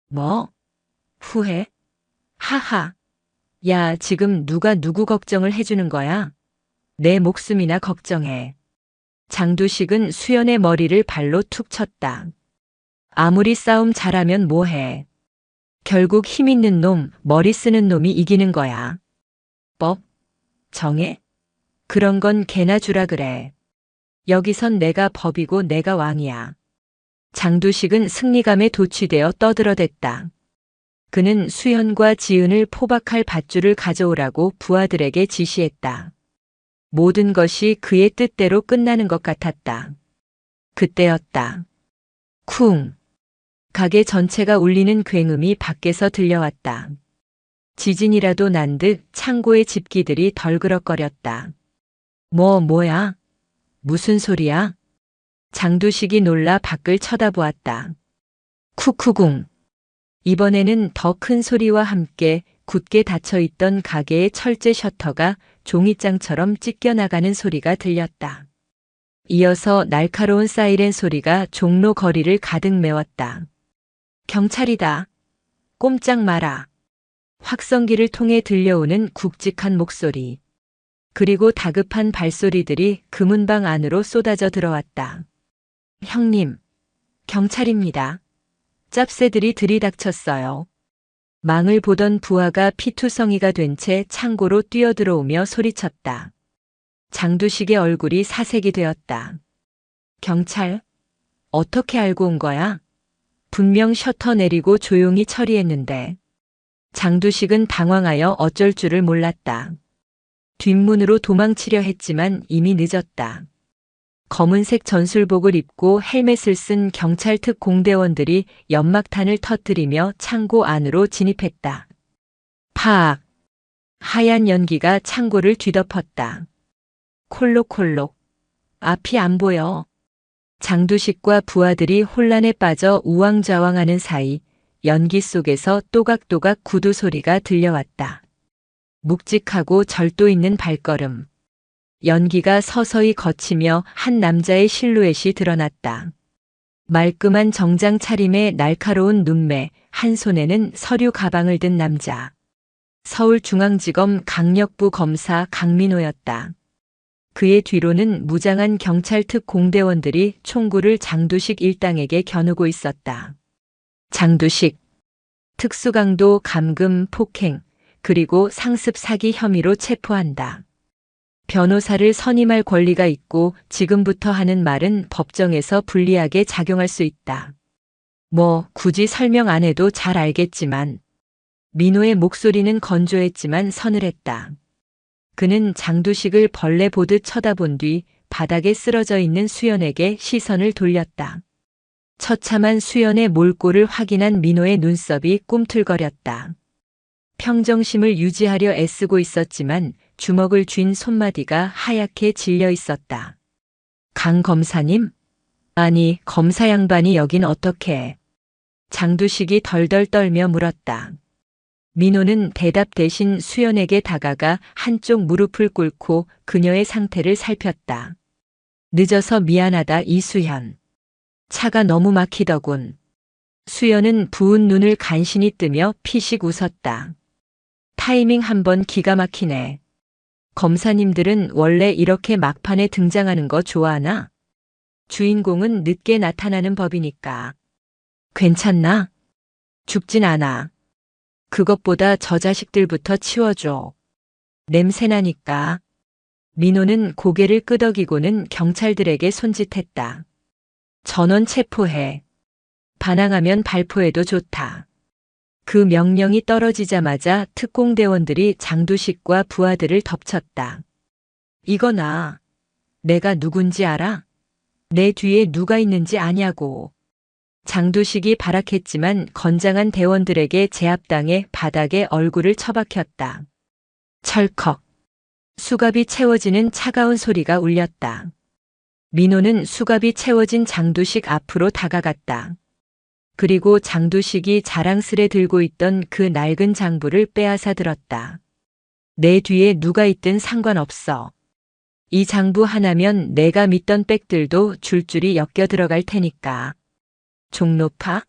뭐? 후회? 하하. 야, 지금 누가 누구 걱정을 해주는 거야? 내 목숨이나 걱정해. 장두식은 수연의 머리를 발로 툭 쳤다. 아무리 싸움 잘하면 뭐해. 결국 힘 있는 놈, 머리 쓰는 놈이 이기는 거야. 법? 정해? 그런 건 개나 주라 그래. 여기선 내가 법이고 내가 왕이야. 장두식은 승리감에 도취되어 떠들어댔다. 그는 수연과 지은을 포박할 밧줄을 가져오라고 부하들에게 지시했다. 모든 것이 그의 뜻대로 끝나는 것 같았다. 그때였다. 쿵. 가게 전체가 울리는 굉음이 밖에서 들려왔다. 지진이라도 난 듯 창고의 집기들이 덜그럭거렸다. 뭐야? 무슨 소리야? 장두식이 놀라 밖을 쳐다보았다. 쿠쿠궁. 이번에는 더 큰 소리와 함께 굳게 닫혀있던 가게의 철제 셔터가 종이장처럼 찢겨나가는 소리가 들렸다. 이어서 날카로운 사이렌 소리가 종로 거리를 가득 메웠다. 경찰이다. 꼼짝 마라. 확성기를 통해 들려오는 굵직한 목소리. 그리고 다급한 발소리들이 그 문방 안으로 쏟아져 들어왔다. 형님, 경찰입니다. 짭새들이 들이닥쳤어요. 망을 보던 부하가 피투성이가 된 채 창고로 뛰어들어오며 소리쳤다. 장두식의 얼굴이 사색이 되었다. 경찰? 어떻게 알고 온 거야? 분명 셔터 내리고 조용히 처리했는데. 장두식은 당황하여 어쩔 줄을 몰랐다. 뒷문으로 도망치려 했지만 이미 늦었다. 검은색 전술복을 입고 헬멧을 쓴 경찰 특 공대원들이 연막탄을 터뜨리며 창고 안으로 진입했다. 팍! 하얀 연기가 창고를 뒤덮었다. 콜록콜록. 앞이 안 보여. 장두식과 부하들이 혼란에 빠져 우왕좌왕하는 사이 연기 속에서 또각또각 구두 소리가 들려왔다. 묵직하고 절도 있는 발걸음. 연기가 서서히 걷히며 한 남자의 실루엣이 드러났다. 말끔한 정장 차림에 날카로운 눈매, 한 손에는 서류 가방을 든 남자. 서울중앙지검 강력부 검사 강민호였다. 그의 뒤로는 무장한 경찰 특 공대원들이 총구를 장두식 일당에게 겨누고 있었다. 장두식, 특수강도 감금 폭행, 그리고 상습 사기 혐의로 체포한다. 변호사를 선임할 권리가 있고 지금부터 하는 말은 법정에서 불리하게 작용할 수 있다. 뭐 굳이 설명 안 해도 잘 알겠지만 민호의 목소리는 건조했지만 서늘했다. 그는 장두식을 벌레 보듯 쳐다본 뒤 바닥에 쓰러져 있는 수연에게 시선을 돌렸다. 처참한 수연의 몰골을 확인한 민호의 눈썹이 꿈틀거렸다. 평정심을 유지하려 애쓰고 있었지만 주먹을 쥔 손마디가 하얗게 질려 있었다. 강 검사님? 아니, 검사 양반이 여긴 어떻게? 장두식이 덜덜 떨며 물었다. 민호는 대답 대신 수연에게 다가가 한쪽 무릎을 꿇고 그녀의 상태를 살폈다. 늦어서 미안하다 이수연. 차가 너무 막히더군. 수연은 부은 눈을 간신히 뜨며 피식 웃었다. 타이밍 한번 기가 막히네. 검사님들은 원래 이렇게 막판에 등장하는 거 좋아하나? 주인공은 늦게 나타나는 법이니까. 괜찮나? 죽진 않아. 그것보다 저 자식들부터 치워줘. 냄새나니까. 민호는 고개를 끄덕이고는 경찰들에게 손짓했다. 전원 체포해. 반항하면 발포해도 좋다. 그 명령이 떨어지자마자 특공대원들이 장두식과 부하들을 덮쳤다. 이거나. 내가 누군지 알아? 내 뒤에 누가 있는지 아냐고. 장두식이 발악했지만 건장한 대원들에게 제압당해 바닥에 얼굴을 처박혔다. 철컥. 수갑이 채워지는 차가운 소리가 울렸다. 민호는 수갑이 채워진 장두식 앞으로 다가갔다. 그리고 장두식이 자랑스레 들고 있던 그 낡은 장부를 빼앗아 들었다. 내 뒤에 누가 있든 상관없어. 이 장부 하나면 내가 믿던 백들도 줄줄이 엮여 들어갈 테니까. 종로파?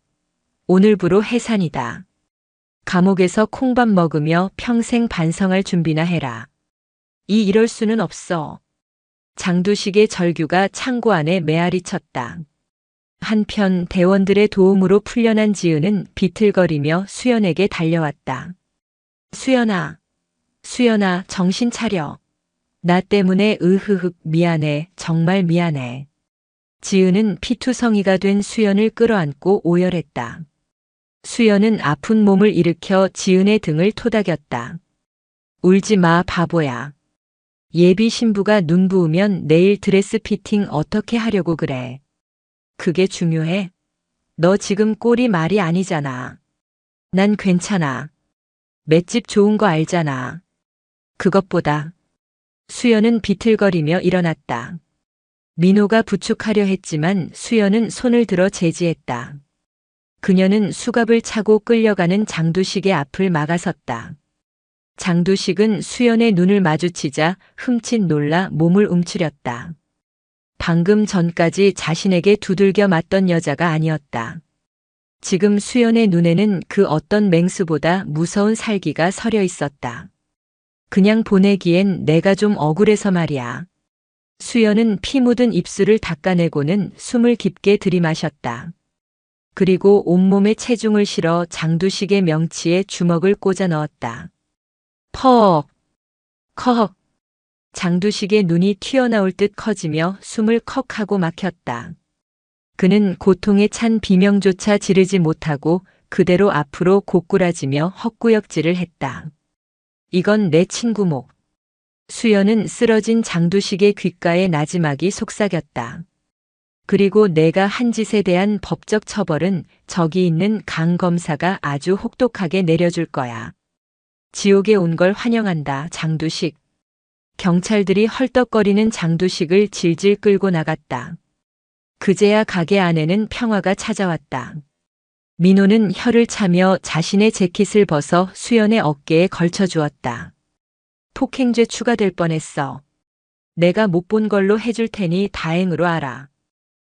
오늘부로 해산이다. 감옥에서 콩밥 먹으며 평생 반성할 준비나 해라. 이럴 수는 없어. 장두식의 절규가 창고 안에 메아리 쳤다. 한편 대원들의 도움으로 풀려난 지은은 비틀거리며 수연에게 달려왔다. 수연아, 수연아, 정신 차려. 나 때문에 으흐흑 미안해, 정말 미안해. 지은은 피투성이가 된 수연을 끌어안고 오열했다. 수연은 아픈 몸을 일으켜 지은의 등을 토닥였다. 울지 마, 바보야. 예비 신부가 눈 부으면 내일 드레스 피팅 어떻게 하려고 그래. 그게 중요해? 너 지금 꼴이 말이 아니잖아. 난 괜찮아. 맷집 좋은 거 알잖아. 그것보다. 수연은 비틀거리며 일어났다. 민호가 부축하려 했지만 수연은 손을 들어 제지했다. 그녀는 수갑을 차고 끌려가는 장두식의 앞을 막아섰다. 장두식은 수연의 눈을 마주치자 흠칫 놀라 몸을 움츠렸다. 방금 전까지 자신에게 두들겨 맞던 여자가 아니었다. 지금 수연의 눈에는 그 어떤 맹수보다 무서운 살기가 서려 있었다. 그냥 보내기엔 내가 좀 억울해서 말이야. 수연은 피 묻은 입술을 닦아내고는 숨을 깊게 들이마셨다. 그리고 온몸에 체중을 실어 장두식의 명치에 주먹을 꽂아 넣었다. 퍽! 컥! 장두식의 눈이 튀어나올 듯 커지며 숨을 컥 하고 막혔다. 그는 고통에 찬 비명조차 지르지 못하고 그대로 앞으로 고꾸라지며 헛구역질을 했다. 이건 내 친구 목. 수연은 쓰러진 장두식의 귓가에 나지막이 속삭였다. 그리고 내가 한 짓에 대한 법적 처벌은 저기 있는 강 검사가 아주 혹독하게 내려줄 거야. 지옥에 온 걸 환영한다, 장두식. 경찰들이 헐떡거리는 장두식을 질질 끌고 나갔다. 그제야 가게 안에는 평화가 찾아왔다. 민호는 혀를 차며 자신의 재킷을 벗어 수연의 어깨에 걸쳐 주었다. 폭행죄 추가될 뻔했어. 내가 못 본 걸로 해줄 테니 다행으로 알아.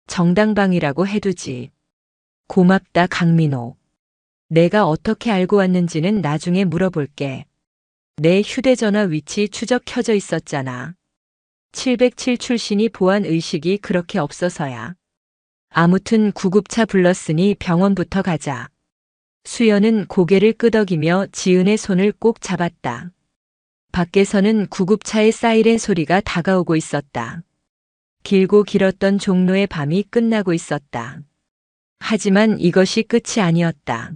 정당방위라고 해두지. 고맙다, 강민호. 내가 어떻게 알고 왔는지는 나중에 물어볼게. 내 휴대전화 위치 추적 켜져 있었잖아. 707 출신이 보안 의식이 그렇게 없어서야. 아무튼 구급차 불렀으니 병원부터 가자. 수연은 고개를 끄덕이며 지은의 손을 꼭 잡았다. 밖에서는 구급차의 사이렌 소리가 다가오고 있었다. 길고 길었던 종로의 밤이 끝나고 있었다. 하지만 이것이 끝이 아니었다.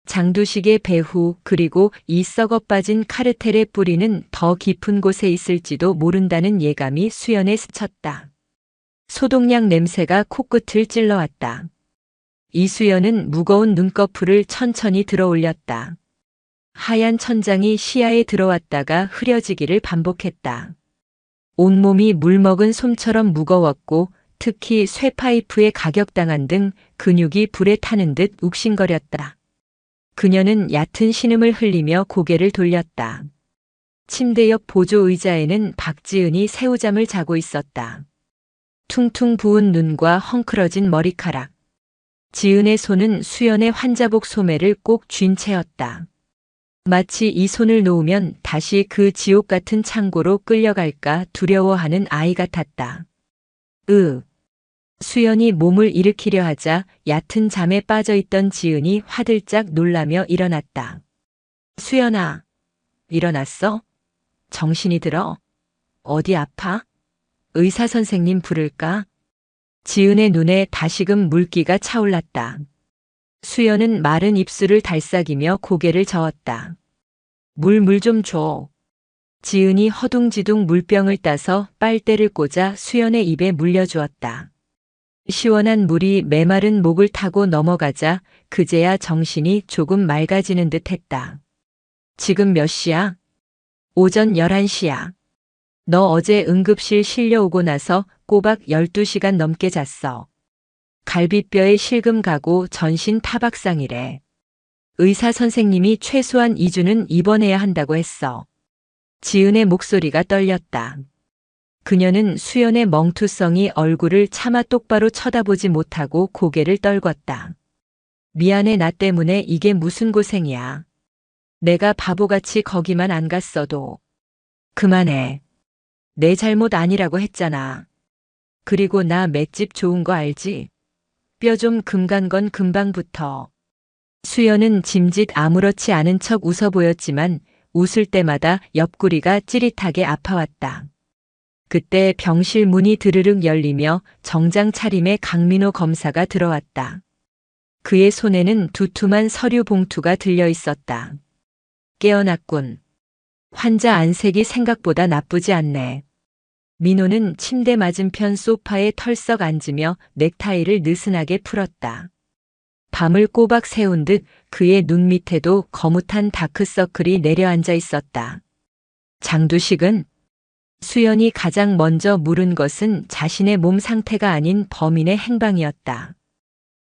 장두식의 배후 그리고 이 썩어 빠진 카르텔의 뿌리는 더 깊은 곳에 있을지도 모른다는 예감이 수연에 스쳤다. 소독약 냄새가 코끝을 찔러왔다. 이수연은 무거운 눈꺼풀을 천천히 들어 올렸다. 하얀 천장이 시야에 들어왔다가 흐려지기를 반복했다. 온몸이 물먹은 솜처럼 무거웠고 특히 쇠파이프에 가격당한 등 근육이 불에 타는 듯 욱신거렸다. 그녀는 얕은 신음을 흘리며 고개를 돌렸다. 침대 옆 보조 의자에는 박지은이 새우잠을 자고 있었다. 퉁퉁 부은 눈과 헝클어진 머리카락. 지은의 손은 수연의 환자복 소매를 꼭 쥔 채였다. 마치 이 손을 놓으면 다시 그 지옥 같은 창고로 끌려갈까 두려워하는 아이 같았다. 수연이 몸을 일으키려 하자 얕은 잠에 빠져있던 지은이 화들짝 놀라며 일어났다. 수연아, 일어났어? 정신이 들어? 어디 아파? 의사 선생님 부를까? 지은의 눈에 다시금 물기가 차올랐다. 수연은 마른 입술을 달싹이며 고개를 저었다. 물 좀 줘. 지은이 허둥지둥 물병을 따서 빨대를 꽂아 수연의 입에 물려주었다. 시원한 물이 메마른 목을 타고 넘어가자 그제야 정신이 조금 맑아지는 듯 했다. 지금 몇 시야? 오전 11시야. 너 어제 응급실 실려오고 나서 꼬박 12시간 넘게 잤어. 갈비뼈에 실금 가고 전신 타박상이래. 의사 선생님이 최소한 2주는 입원해야 한다고 했어. 지은의 목소리가 떨렸다. 그녀는 수연의 멍투성이 얼굴을 차마 똑바로 쳐다보지 못하고 고개를 떨궜다. 미안해, 나 때문에 이게 무슨 고생이야. 내가 바보같이 거기만 안 갔어도. 그만해. 내 잘못 아니라고 했잖아. 그리고 나 맷집 좋은 거 알지? 뼈 좀 금간 건 금방 붙어. 수연은 짐짓 아무렇지 않은 척 웃어 보였지만 웃을 때마다 옆구리가 찌릿하게 아파왔다. 그때 병실 문이 드르륵 열리며 정장 차림의 강민호 검사가 들어왔다. 그의 손에는 두툼한 서류 봉투가 들려 있었다. 깨어났군. 환자 안색이 생각보다 나쁘지 않네. 민호는 침대 맞은편 소파에 털썩 앉으며 넥타이를 느슨하게 풀었다. 밤을 꼬박 새운 듯 그의 눈 밑에도 거뭇한 다크서클이 내려앉아 있었다. 장두식은? 수연이 가장 먼저 물은 것은 자신의 몸 상태가 아닌 범인의 행방이었다.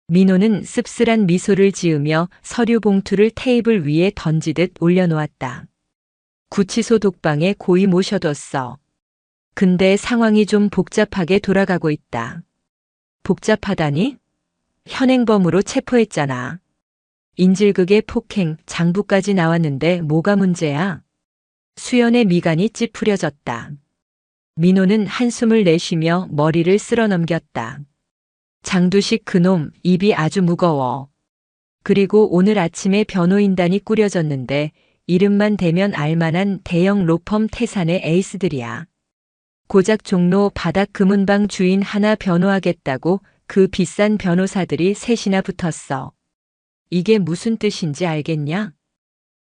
민호는 씁쓸한 미소를 지으며 서류 봉투를 테이블 위에 던지듯 올려놓았다. 구치소 독방에 고이 모셔뒀어. 근데 상황이 좀 복잡하게 돌아가고 있다. 복잡하다니? 현행범으로 체포했잖아. 인질극의 폭행, 장부까지 나왔는데 뭐가 문제야? 수연의 미간이 찌푸려졌다. 민호는 한숨을 내쉬며 머리를 쓸어 넘겼다. 장두식 그놈 입이 아주 무거워. 그리고 오늘 아침에 변호인단이 꾸려졌는데 이름만 대면 알만한 대형 로펌 태산의 에이스들이야. 고작 종로 바닥 금은방 주인 하나 변호하겠다고 그 비싼 변호사들이 셋이나 붙었어. 이게 무슨 뜻인지 알겠냐?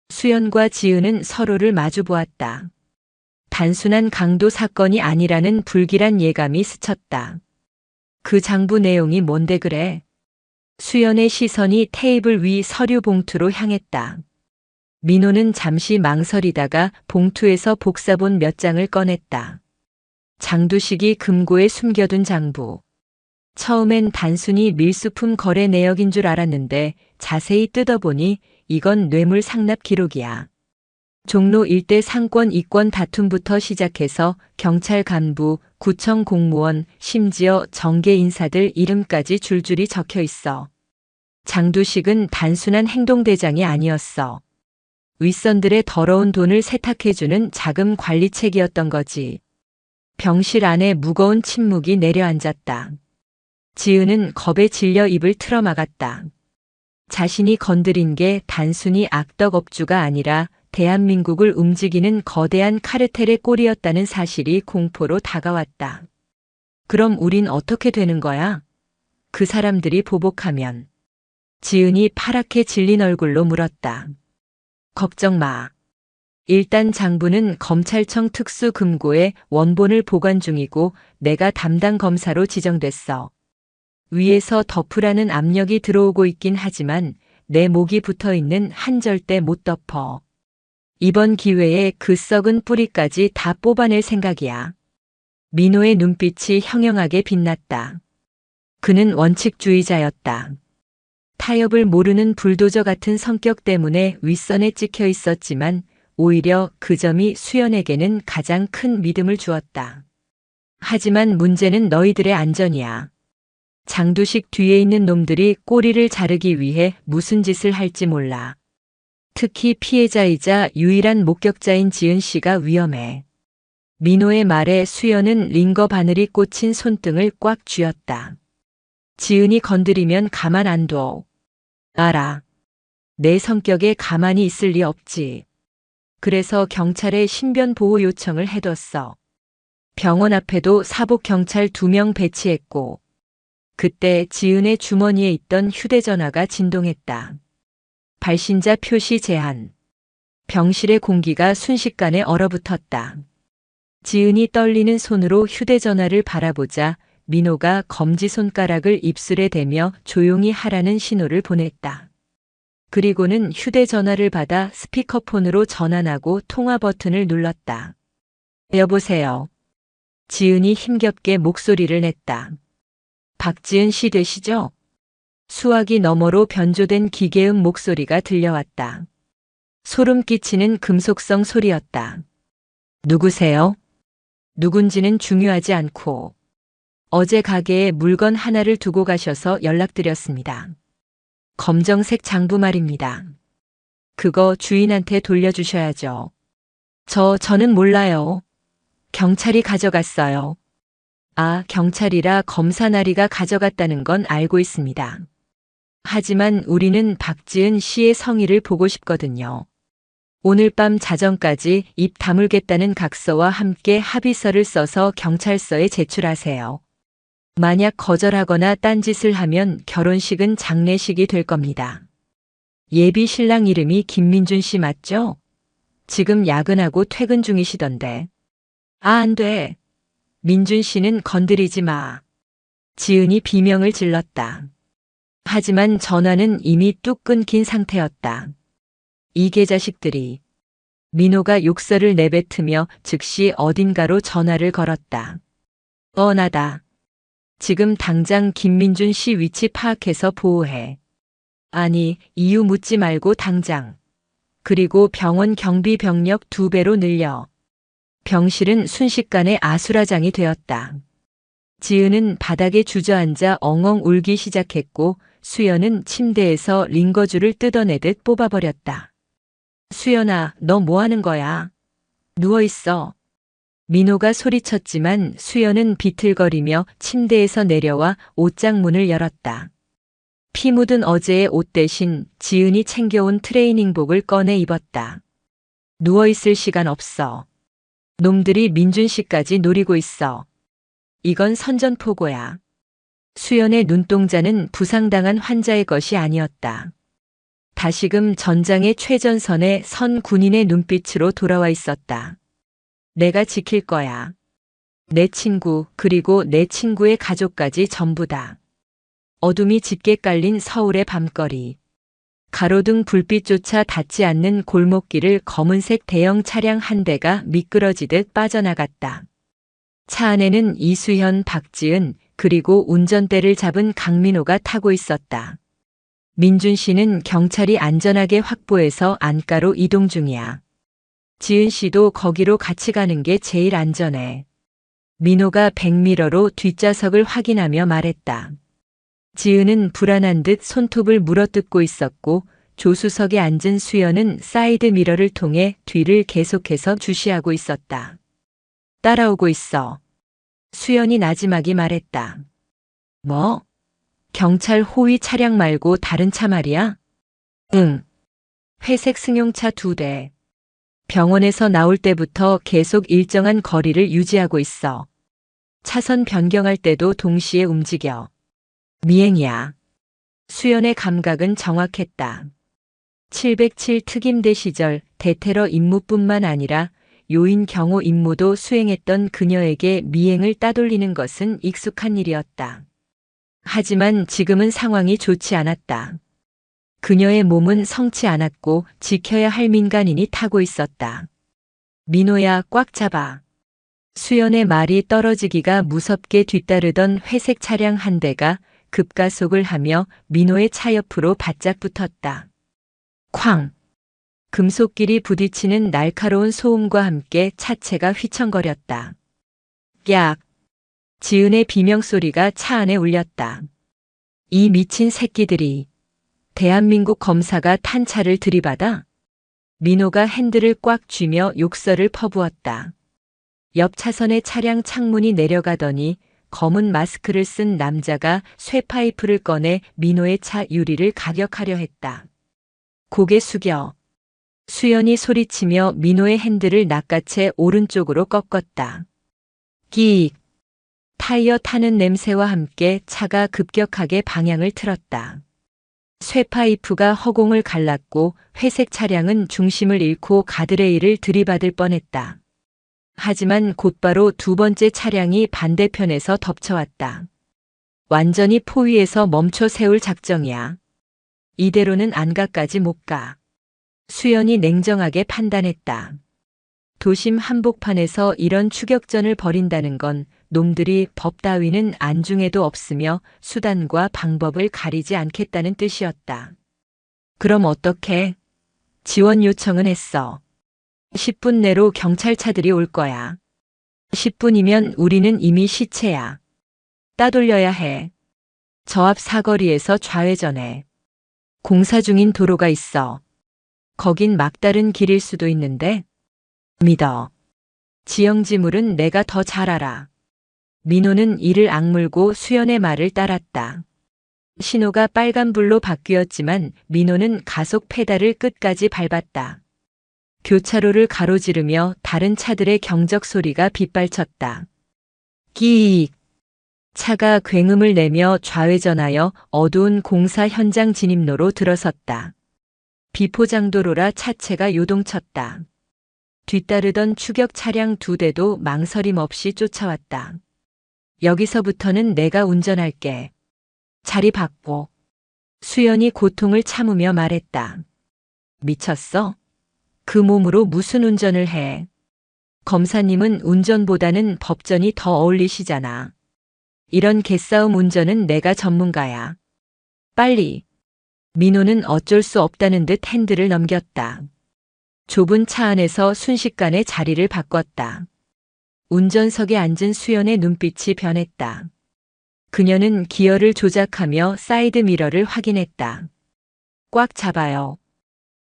수연과 지은은 서로를 마주 보았다. 단순한 강도 사건이 아니라는 불길한 예감이 스쳤다. 그 장부 내용이 뭔데 그래? 수연의 시선이 테이블 위 서류 봉투로 향했다. 민호는 잠시 망설이다가 봉투에서 복사본 몇 장을 꺼냈다. 장두식이 금고에 숨겨둔 장부. 처음엔 단순히 밀수품 거래 내역인 줄 알았는데 자세히 뜯어보니 이건 뇌물 상납 기록이야. 종로 일대 상권 이권 다툼부터 시작해서 경찰 간부, 구청 공무원, 심지어 정계 인사들 이름까지 줄줄이 적혀 있어. 장두식은 단순한 행동대장이 아니었어. 윗선들의 더러운 돈을 세탁해주는 자금 관리책이었던 거지. 병실 안에 무거운 침묵이 내려앉았다. 지은은 겁에 질려 입을 틀어막았다. 자신이 건드린 게 단순히 악덕업주가 아니라 대한민국을 움직이는 거대한 카르텔의 꼴이었다는 사실이 공포로 다가왔다. 그럼 우린 어떻게 되는 거야? 그 사람들이 보복하면. 지은이 파랗게 질린 얼굴로 물었다. 걱정 마. 일단 장부는 검찰청 특수금고에 원본을 보관 중이고 내가 담당 검사로 지정됐어. 위에서 덮으라는 압력이 들어오고 있긴 하지만 내 목이 붙어있는 한 절대 못 덮어. 이번 기회에 그 썩은 뿌리까지 다 뽑아낼 생각이야. 민호의 눈빛이 형형하게 빛났다. 그는 원칙주의자였다. 타협을 모르는 불도저 같은 성격 때문에 윗선에 찍혀 있었지만 오히려 그 점이 수연에게는 가장 큰 믿음을 주었다. 하지만 문제는 너희들의 안전이야. 장두식 뒤에 있는 놈들이 꼬리를 자르기 위해 무슨 짓을 할지 몰라. 특히 피해자이자 유일한 목격자인 지은 씨가 위험해. 민호의 말에 수연은 링거 바늘이 꽂힌 손등을 꽉 쥐었다. 지은이 건드리면 가만 안 둬. 알아. 내 성격에 가만히 있을 리 없지. 그래서 경찰에 신변 보호 요청을 해뒀어. 병원 앞에도 사복 경찰 2명 배치했고 그때 지은의 주머니에 있던 휴대전화가 진동했다. 발신자 표시 제한. 병실의 공기가 순식간에 얼어붙었다. 지은이 떨리는 손으로 휴대전화를 바라보자 민호가 검지손가락을 입술에 대며 조용히 하라는 신호를 보냈다. 그리고는 휴대전화를 받아 스피커폰으로 전환하고 통화 버튼을 눌렀다. 여보세요. 지은이 힘겹게 목소리를 냈다. 박지은 씨 되시죠? 수화기 너머로 변조된 기계음 목소리가 들려왔다. 소름 끼치는 금속성 소리였다. 누구세요? 누군지는 중요하지 않고 어제 가게에 물건 하나를 두고 가셔서 연락드렸습니다. 검정색 장부 말입니다. 그거 주인한테 돌려주셔야죠. 저는 몰라요. 경찰이 가져갔어요. 아, 경찰이라 검사 나리가 가져갔다는 건 알고 있습니다. 하지만 우리는 박지은 씨의 성의를 보고 싶거든요. 오늘 밤 자정까지 입 다물겠다는 각서와 함께 합의서를 써서 경찰서에 제출하세요. 만약 거절하거나 딴짓을 하면 결혼식은 장례식이 될 겁니다. 예비 신랑 이름이 김민준 씨 맞죠? 지금 야근하고 퇴근 중이시던데. 아, 안 돼. 민준 씨는 건드리지 마. 지은이 비명을 질렀다. 하지만 전화는 이미 뚝 끊긴 상태였다. 이 개자식들이. 민호가 욕설을 내뱉으며 즉시 어딘가로 전화를 걸었다. 나다. 지금 당장 김민준 씨 위치 파악해서 보호해. 아니, 이유 묻지 말고 당장. 그리고 병원 경비 병력 2배로 늘려. 병실은 순식간에 아수라장이 되었다. 지은은 바닥에 주저앉아 엉엉 울기 시작했고 수연은 침대에서 링거줄을 뜯어내듯 뽑아버렸다. 수연아, 너 뭐 하는 거야? 누워있어. 민호가 소리쳤지만 수연은 비틀거리며 침대에서 내려와 옷장 문을 열었다. 피 묻은 어제의 옷 대신 지은이 챙겨온 트레이닝복을 꺼내 입었다. 누워있을 시간 없어. 놈들이 민준 씨까지 노리고 있어. 이건 선전포고야. 수연의 눈동자는 부상당한 환자의 것이 아니었다. 다시금 전장의 최전선에 선 군인의 눈빛으로 돌아와 있었다. 내가 지킬 거야. 내 친구, 그리고 내 친구의 가족까지 전부다. 어둠이 짙게 깔린 서울의 밤거리. 가로등 불빛조차 닿지 않는 골목길을 검은색 대형 차량 한 대가 미끄러지듯 빠져나갔다. 차 안에는 이수현, 박지은, 그리고 운전대를 잡은 강민호가 타고 있었다. 민준 씨는 경찰이 안전하게 확보해서 안가로 이동 중이야. 지은 씨도 거기로 같이 가는 게 제일 안전해. 민호가 백미러로 뒷좌석을 확인하며 말했다. 지은은 불안한 듯 손톱을 물어뜯고 있었고 조수석에 앉은 수연은 사이드 미러를 통해 뒤를 계속해서 주시하고 있었다. 따라오고 있어. 수연이 나지막이 말했다. 뭐? 경찰 호위 차량 말고 다른 차 말이야? 응. 회색 승용차 2대. 병원에서 나올 때부터 계속 일정한 거리를 유지하고 있어. 차선 변경할 때도 동시에 움직여. 미행이야. 수연의 감각은 정확했다. 707 특임대 시절 대테러 임무뿐만 아니라 요인 경호 임무도 수행했던 그녀에게 미행을 따돌리는 것은 익숙한 일이었다. 하지만 지금은 상황이 좋지 않았다. 그녀의 몸은 성치 않았고 지켜야 할 민간인이 타고 있었다. 민호야, 꽉 잡아. 수연의 말이 떨어지기가 무섭게 뒤따르던 회색 차량 한 대가 급가속을 하며 민호의 차 옆으로 바짝 붙었다. 쾅! 금속길이 부딪히는 날카로운 소음과 함께 차체가 휘청거렸다. 약! 지은의 비명소리가 차 안에 울렸다. 이 미친 새끼들이. 대한민국 검사가 탄 차를 들이받아? 민호가 핸들을 꽉 쥐며 욕설을 퍼부었다. 옆 차선의 차량 창문이 내려가더니 검은 마스크를 쓴 남자가 쇠파이프를 꺼내 민호의 차 유리를 가격하려 했다. 고개 숙여. 수연이 소리치며 민호의 핸들을 낚아채 오른쪽으로 꺾었다. 끼익. 타이어 타는 냄새와 함께 차가 급격하게 방향을 틀었다. 쇠파이프가 허공을 갈랐고 회색 차량은 중심을 잃고 가드레일을 들이받을 뻔했다. 하지만 곧바로 두 번째 차량이 반대편에서 덮쳐왔다. 완전히 포위해서 멈춰 세울 작정이야. 이대로는 안가까지 못 가. 수연이 냉정하게 판단했다. 도심 한복판에서 이런 추격전을 벌인다는 건 놈들이 법 따위는 안중에도 없으며 수단과 방법을 가리지 않겠다는 뜻이었다. 그럼 어떡해? 지원 요청은 했어. 10분 내로 경찰차들이 올 거야. 10분이면 우리는 이미 시체야. 따돌려야 해. 저 앞 사거리에서 좌회전해. 공사 중인 도로가 있어. 거긴 막다른 길일 수도 있는데. 믿어. 지형지물은 내가 더 잘 알아. 민호는 이를 악물고 수연의 말을 따랐다. 신호가 빨간불로 바뀌었지만 민호는 가속 페달을 끝까지 밟았다. 교차로를 가로지르며 다른 차들의 경적 소리가 빗발쳤다. 끼익. 차가 굉음을 내며 좌회전하여 어두운 공사 현장 진입로로 들어섰다. 비포장도로라 차체가 요동쳤다. 뒤따르던 추격 차량 2대도 망설임 없이 쫓아왔다. 여기서부터는 내가 운전할게. 자리 바꿔. 수연이 고통을 참으며 말했다. 미쳤어? 그 몸으로 무슨 운전을 해? 검사님은 운전보다는 법전이 더 어울리시잖아. 이런 개싸움 운전은 내가 전문가야. 빨리. 민호는 어쩔 수 없다는 듯 핸들을 넘겼다. 좁은 차 안에서 순식간에 자리를 바꿨다. 운전석에 앉은 수연의 눈빛이 변했다. 그녀는 기어를 조작하며 사이드 미러를 확인했다. 꽉 잡아요.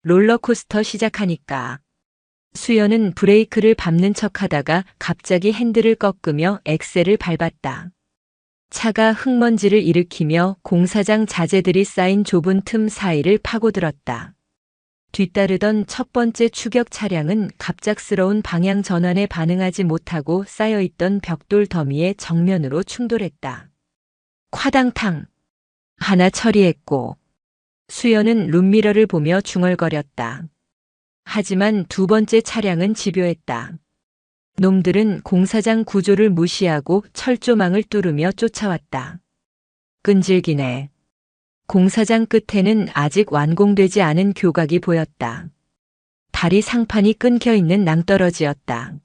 롤러코스터 시작하니까. 수연은 브레이크를 밟는 척하다가 갑자기 핸들을 꺾으며 엑셀을 밟았다. 차가 흙먼지를 일으키며 공사장 자재들이 쌓인 좁은 틈 사이를 파고들었다. 뒤따르던 첫 번째 추격 차량은 갑작스러운 방향 전환에 반응하지 못하고 쌓여있던 벽돌 더미에 정면으로 충돌했다. 콰당탕! 하나 처리했고, 수연은 룸미러를 보며 중얼거렸다. 하지만 두 번째 차량은 집요했다. 놈들은 공사장 구조를 무시하고 철조망을 뚫으며 쫓아왔다. 끈질기네. 공사장 끝에는 아직 완공되지 않은 교각이 보였다. 다리 상판이 끊겨 있는 낭떠러지였다.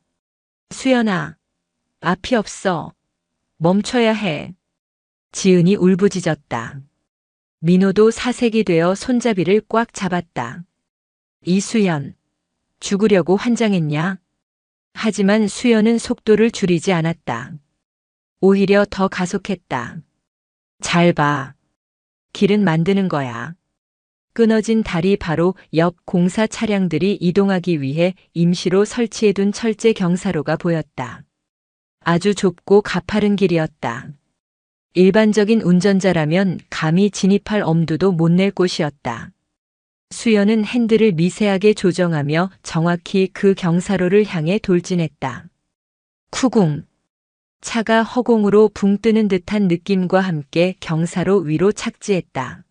수연아, 앞이 없어. 멈춰야 해. 지은이 울부짖었다. 민호도 사색이 되어 손잡이를 꽉 잡았다. 이수연, 죽으려고 환장했냐? 하지만 수연은 속도를 줄이지 않았다. 오히려 더 가속했다. 잘 봐. 길은 만드는 거야. 끊어진 다리 바로 옆 공사 차량들이 이동하기 위해 임시로 설치해둔 철제 경사로가 보였다. 아주 좁고 가파른 길이었다. 일반적인 운전자라면 감히 진입할 엄두도 못 낼 곳이었다. 수연은 핸들을 미세하게 조정하며 정확히 그 경사로를 향해 돌진했다. 쿠궁! 차가 허공으로 붕 뜨는 듯한 느낌과 함께 경사로 위로 착지했다.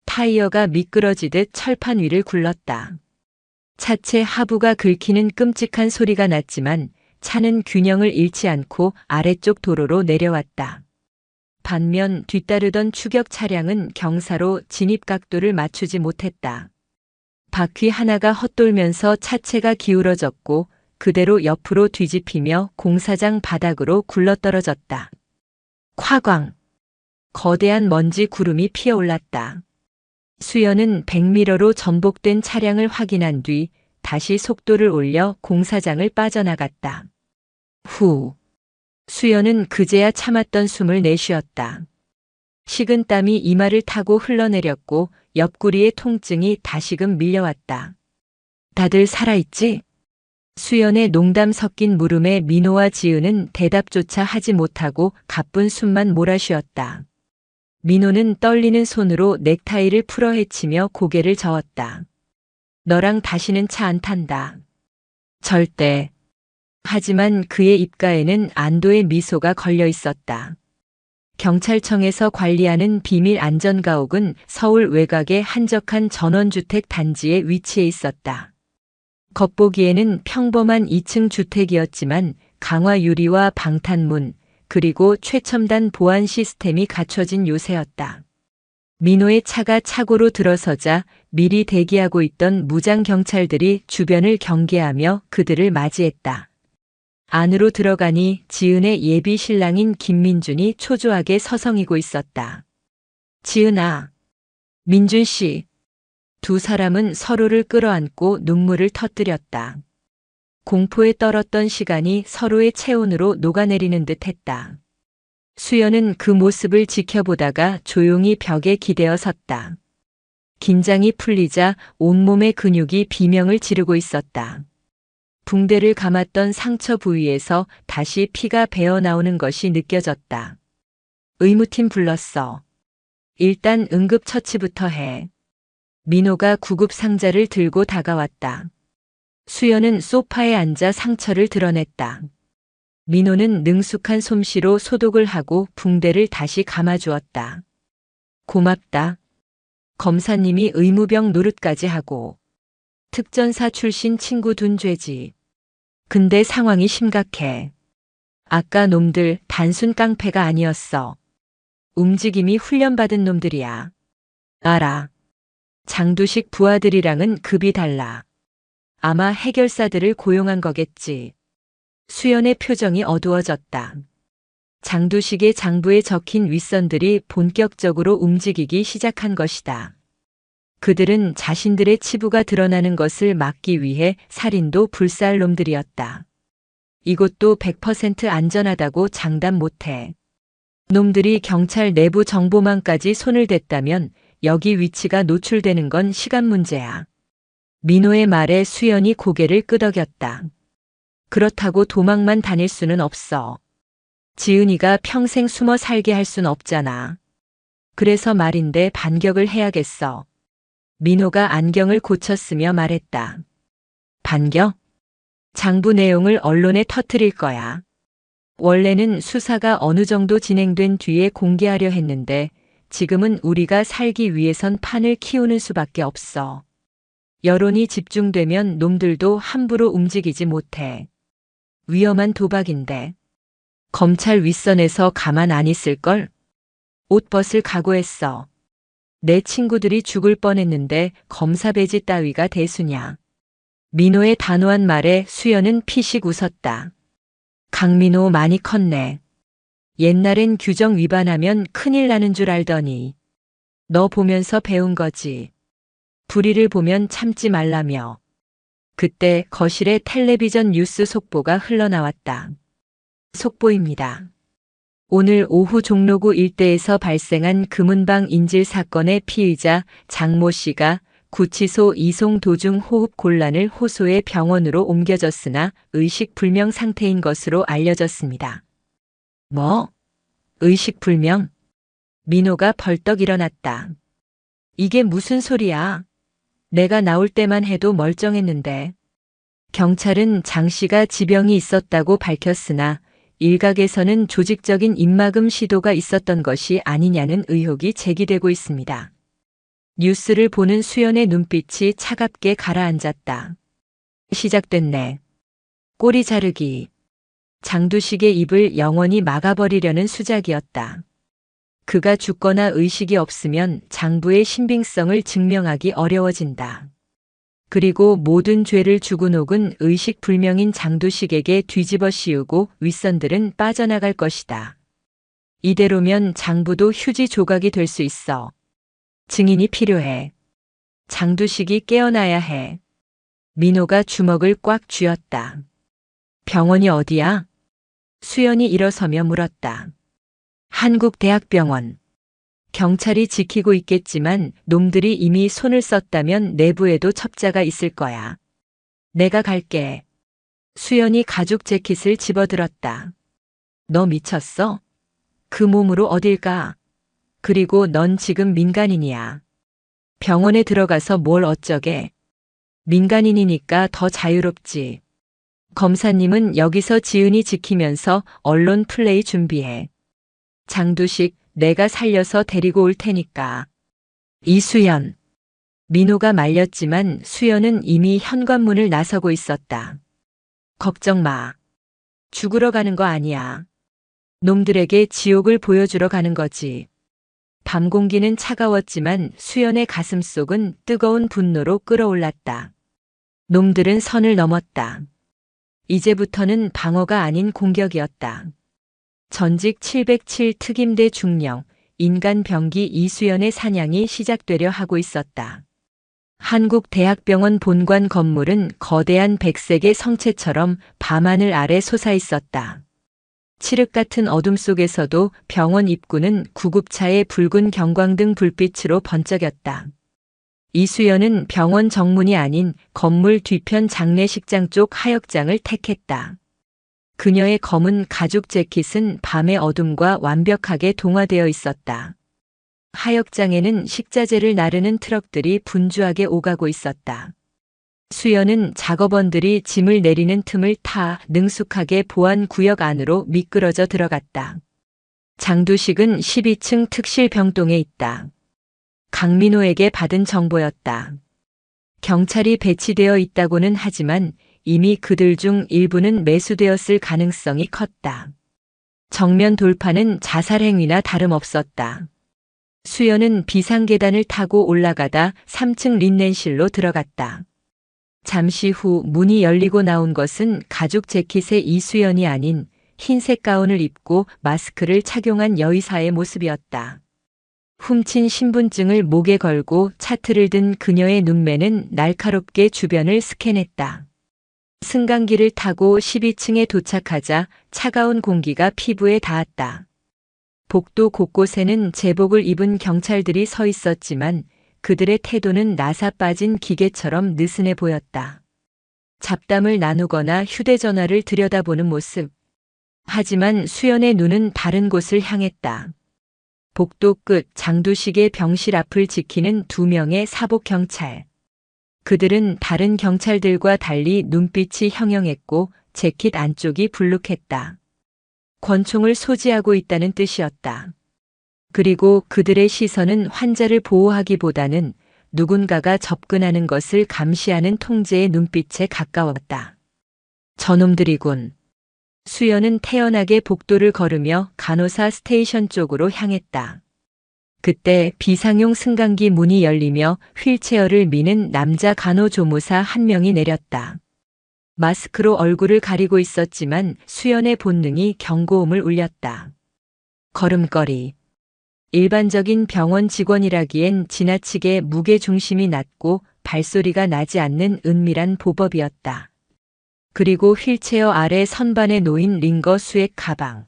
타이어가 미끄러지듯 철판 위를 굴렀다. 차체 하부가 긁히는 끔찍한 소리가 났지만 차는 균형을 잃지 않고 아래쪽 도로로 내려왔다. 반면 뒤따르던 추격 차량은 경사로 진입 각도를 맞추지 못했다. 바퀴 하나가 헛돌면서 차체가 기울어졌고 그대로 옆으로 뒤집히며 공사장 바닥으로 굴러떨어졌다. 콰광! 거대한 먼지 구름이 피어올랐다. 수연은 백미러로 전복된 차량을 확인한 뒤 다시 속도를 올려 공사장을 빠져나갔다. 후! 수연은 그제야 참았던 숨을 내쉬었다. 식은 땀이 이마를 타고 흘러내렸고 옆구리의 통증이 다시금 밀려왔다. 다들 살아있지? 수연의 농담 섞인 물음에 민호와 지은은 대답조차 하지 못하고 가쁜 숨만 몰아쉬었다. 민호는 떨리는 손으로 넥타이를 풀어 헤치며 고개를 저었다. 너랑 다시는 차 안 탄다. 절대. 하지만 그의 입가에는 안도의 미소가 걸려 있었다. 경찰청에서 관리하는 비밀 안전가옥은 서울 외곽의 한적한 전원주택 단지에 위치해 있었다. 겉보기에는 평범한 2층 주택이었지만 강화 유리와 방탄문, 그리고 최첨단 보안 시스템이 갖춰진 요새였다. 민호의 차가 차고로 들어서자 미리 대기하고 있던 무장 경찰들이 주변을 경계하며 그들을 맞이했다. 안으로 들어가니 지은의 예비 신랑인 김민준이 초조하게 서성이고 있었다. 지은아, 민준 씨. 두 사람은 서로를 끌어안고 눈물을 터뜨렸다. 공포에 떨었던 시간이 서로의 체온으로 녹아내리는 듯 했다. 수연은 그 모습을 지켜보다가 조용히 벽에 기대어 섰다. 긴장이 풀리자 온몸의 근육이 비명을 지르고 있었다. 붕대를 감았던 상처 부위에서 다시 피가 배어나오는 것이 느껴졌다. 의무팀 불렀어. 일단 응급처치부터 해. 민호가 구급 상자를 들고 다가왔다. 수연은 소파에 앉아 상처를 드러냈다. 민호는 능숙한 솜씨로 소독을 하고 붕대를 다시 감아주었다. 고맙다. 검사님이 의무병 노릇까지 하고. 특전사 출신 친구 둔 죄지. 근데 상황이 심각해. 아까 놈들 단순 깡패가 아니었어. 움직임이 훈련받은 놈들이야. 알아. 장두식 부하들이랑은 급이 달라. 아마 해결사들을 고용한 거겠지. 수연의 표정이 어두워졌다. 장두식의 장부에 적힌 윗선들이 본격적으로 움직이기 시작한 것이다. 그들은 자신들의 치부가 드러나는 것을 막기 위해 살인도 불사할 놈들이었다. 이곳도 100% 안전하다고 장담 못해. 놈들이 경찰 내부 정보망까지 손을 댔다면 여기 위치가 노출되는 건 시간 문제야. 민호의 말에 수연이 고개를 끄덕였다. 그렇다고 도망만 다닐 수는 없어. 지은이가 평생 숨어 살게 할 순 없잖아. 그래서 말인데 반격을 해야겠어. 민호가 안경을 고쳤으며 말했다. 반겨? 장부 내용을 언론에 터뜨릴 거야. 원래는 수사가 어느 정도 진행된 뒤에 공개하려 했는데 지금은 우리가 살기 위해선 판을 키우는 수밖에 없어. 여론이 집중되면 놈들도 함부로 움직이지 못해. 위험한 도박인데. 검찰 윗선에서 가만 안 있을걸? 옷 벗을 각오했어. 내 친구들이 죽을 뻔했는데 검사 배지 따위가 대수냐. 민호의 단호한 말에 수연은 피식 웃었다. 강민호 많이 컸네. 옛날엔 규정 위반하면 큰일 나는 줄 알더니. 너 보면서 배운 거지. 불의를 보면 참지 말라며. 그때 거실에 텔레비전 뉴스 속보가 흘러나왔다. 속보입니다. 오늘 오후 종로구 일대에서 발생한 금은방 인질 사건의 피의자 장모 씨가 구치소 이송 도중 호흡 곤란을 호소해 병원으로 옮겨졌으나 의식불명 상태인 것으로 알려졌습니다. 뭐? 의식불명? 민호가 벌떡 일어났다. 이게 무슨 소리야? 내가 나올 때만 해도 멀쩡했는데. 경찰은 장 씨가 지병이 있었다고 밝혔으나 일각에서는 조직적인 입막음 시도가 있었던 것이 아니냐는 의혹이 제기되고 있습니다. 뉴스를 보는 수연의 눈빛이 차갑게 가라앉았다. 시작됐네. 꼬리 자르기. 장두식의 입을 영원히 막아버리려는 수작이었다. 그가 죽거나 의식이 없으면 장부의 신빙성을 증명하기 어려워진다. 그리고 모든 죄를 주고 녹은 의식불명인 장두식에게 뒤집어 씌우고 윗선들은 빠져나갈 것이다. 이대로면 장부도 휴지 조각이 될 수 있어. 증인이 필요해. 장두식이 깨어나야 해. 민호가 주먹을 꽉 쥐었다. 병원이 어디야? 수연이 일어서며 물었다. 한국대학병원. 경찰이 지키고 있겠지만 놈들이 이미 손을 썼다면 내부에도 첩자가 있을 거야. 내가 갈게. 수연이 가죽 재킷을 집어들었다. 너 미쳤어? 그 몸으로 어딜 가? 그리고 넌 지금 민간인이야. 병원에 들어가서 뭘 어쩌게. 민간인이니까 더 자유롭지. 검사님은 여기서 지은이 지키면서 언론 플레이 준비해. 장두식, 내가 살려서 데리고 올 테니까. 이수연. 민호가 말렸지만 수연은 이미 현관문을 나서고 있었다. 걱정 마. 죽으러 가는 거 아니야. 놈들에게 지옥을 보여주러 가는 거지. 밤 공기는 차가웠지만 수연의 가슴속은 뜨거운 분노로 끓어올랐다. 놈들은 선을 넘었다. 이제부터는 방어가 아닌 공격이었다. 전직 707 특임대 중령, 인간 병기 이수연의 사냥이 시작되려 하고 있었다. 한국대학병원 본관 건물은 거대한 백색의 성체처럼 밤하늘 아래 솟아 있었다. 칠흑 같은 어둠 속에서도 병원 입구는 구급차의 붉은 경광등 불빛으로 번쩍였다. 이수연은 병원 정문이 아닌 건물 뒤편 장례식장 쪽 하역장을 택했다. 그녀의 검은 가죽 재킷은 밤의 어둠과 완벽하게 동화되어 있었다. 하역장에는 식자재를 나르는 트럭들이 분주하게 오가고 있었다. 수연은 작업원들이 짐을 내리는 틈을 타 능숙하게 보안 구역 안으로 미끄러져 들어갔다. 장두식은 12층 특실 병동에 있다. 강민호에게 받은 정보였다. 경찰이 배치되어 있다고는 하지만 이미 그들 중 일부는 매수되었을 가능성이 컸다. 정면 돌파는 자살 행위나 다름없었다. 수연은 비상계단을 타고 올라가다 3층 린넨실로 들어갔다. 잠시 후 문이 열리고 나온 것은 가죽 재킷의 이수연이 아닌 흰색 가운을 입고 마스크를 착용한 여의사의 모습이었다. 훔친 신분증을 목에 걸고 차트를 든 그녀의 눈매는 날카롭게 주변을 스캔했다. 승강기를 타고 12층에 도착하자 차가운 공기가 피부에 닿았다. 복도 곳곳에는 제복을 입은 경찰들이 서 있었지만 그들의 태도는 나사 빠진 기계처럼 느슨해 보였다. 잡담을 나누거나 휴대전화를 들여다보는 모습. 하지만 수연의 눈은 다른 곳을 향했다. 복도 끝 장두식의 병실 앞을 지키는 2명의 사복 경찰. 그들은 다른 경찰들과 달리 눈빛이 형형했고 재킷 안쪽이 불룩했다. 권총을 소지하고 있다는 뜻이었다. 그리고 그들의 시선은 환자를 보호하기보다는 누군가가 접근하는 것을 감시하는 통제의 눈빛에 가까웠다. 저놈들이군. 수연은 태연하게 복도를 걸으며 간호사 스테이션 쪽으로 향했다. 그때 비상용 승강기 문이 열리며 휠체어를 미는 남자 간호조무사 한 명이 내렸다. 마스크로 얼굴을 가리고 있었지만 수연의 본능이 경고음을 울렸다. 걸음걸이. 일반적인 병원 직원이라기엔 지나치게 무게중심이 낮고 발소리가 나지 않는 은밀한 보법이었다. 그리고 휠체어 아래 선반에 놓인 링거 수액 가방.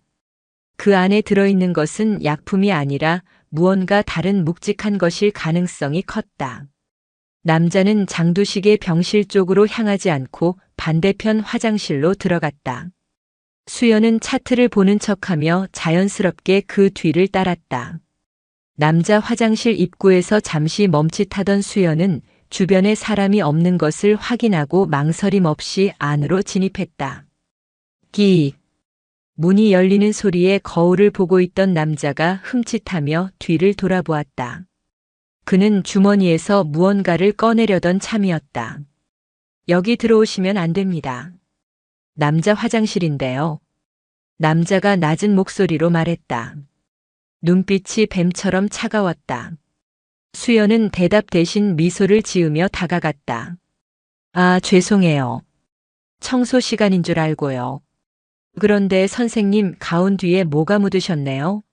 그 안에 들어있는 것은 약품이 아니라 무언가 다른 묵직한 것일 가능성이 컸다. 남자는 장두식의 병실 쪽으로 향하지 않고 반대편 화장실로 들어갔다. 수연은 차트를 보는 척하며 자연스럽게 그 뒤를 따랐다. 남자 화장실 입구에서 잠시 멈칫하던 수연은 주변에 사람이 없는 것을 확인하고 망설임 없이 안으로 진입했다. 끼익. 문이 열리는 소리에 거울을 보고 있던 남자가 흠칫하며 뒤를 돌아보았다. 그는 주머니에서 무언가를 꺼내려던 참이었다. 여기 들어오시면 안 됩니다. 남자 화장실인데요. 남자가 낮은 목소리로 말했다. 눈빛이 뱀처럼 차가웠다. 수연은 대답 대신 미소를 지으며 다가갔다. 아, 죄송해요. 청소 시간인 줄 알고요. 그런데 선생님 가운 뒤에 뭐가 묻으셨네요?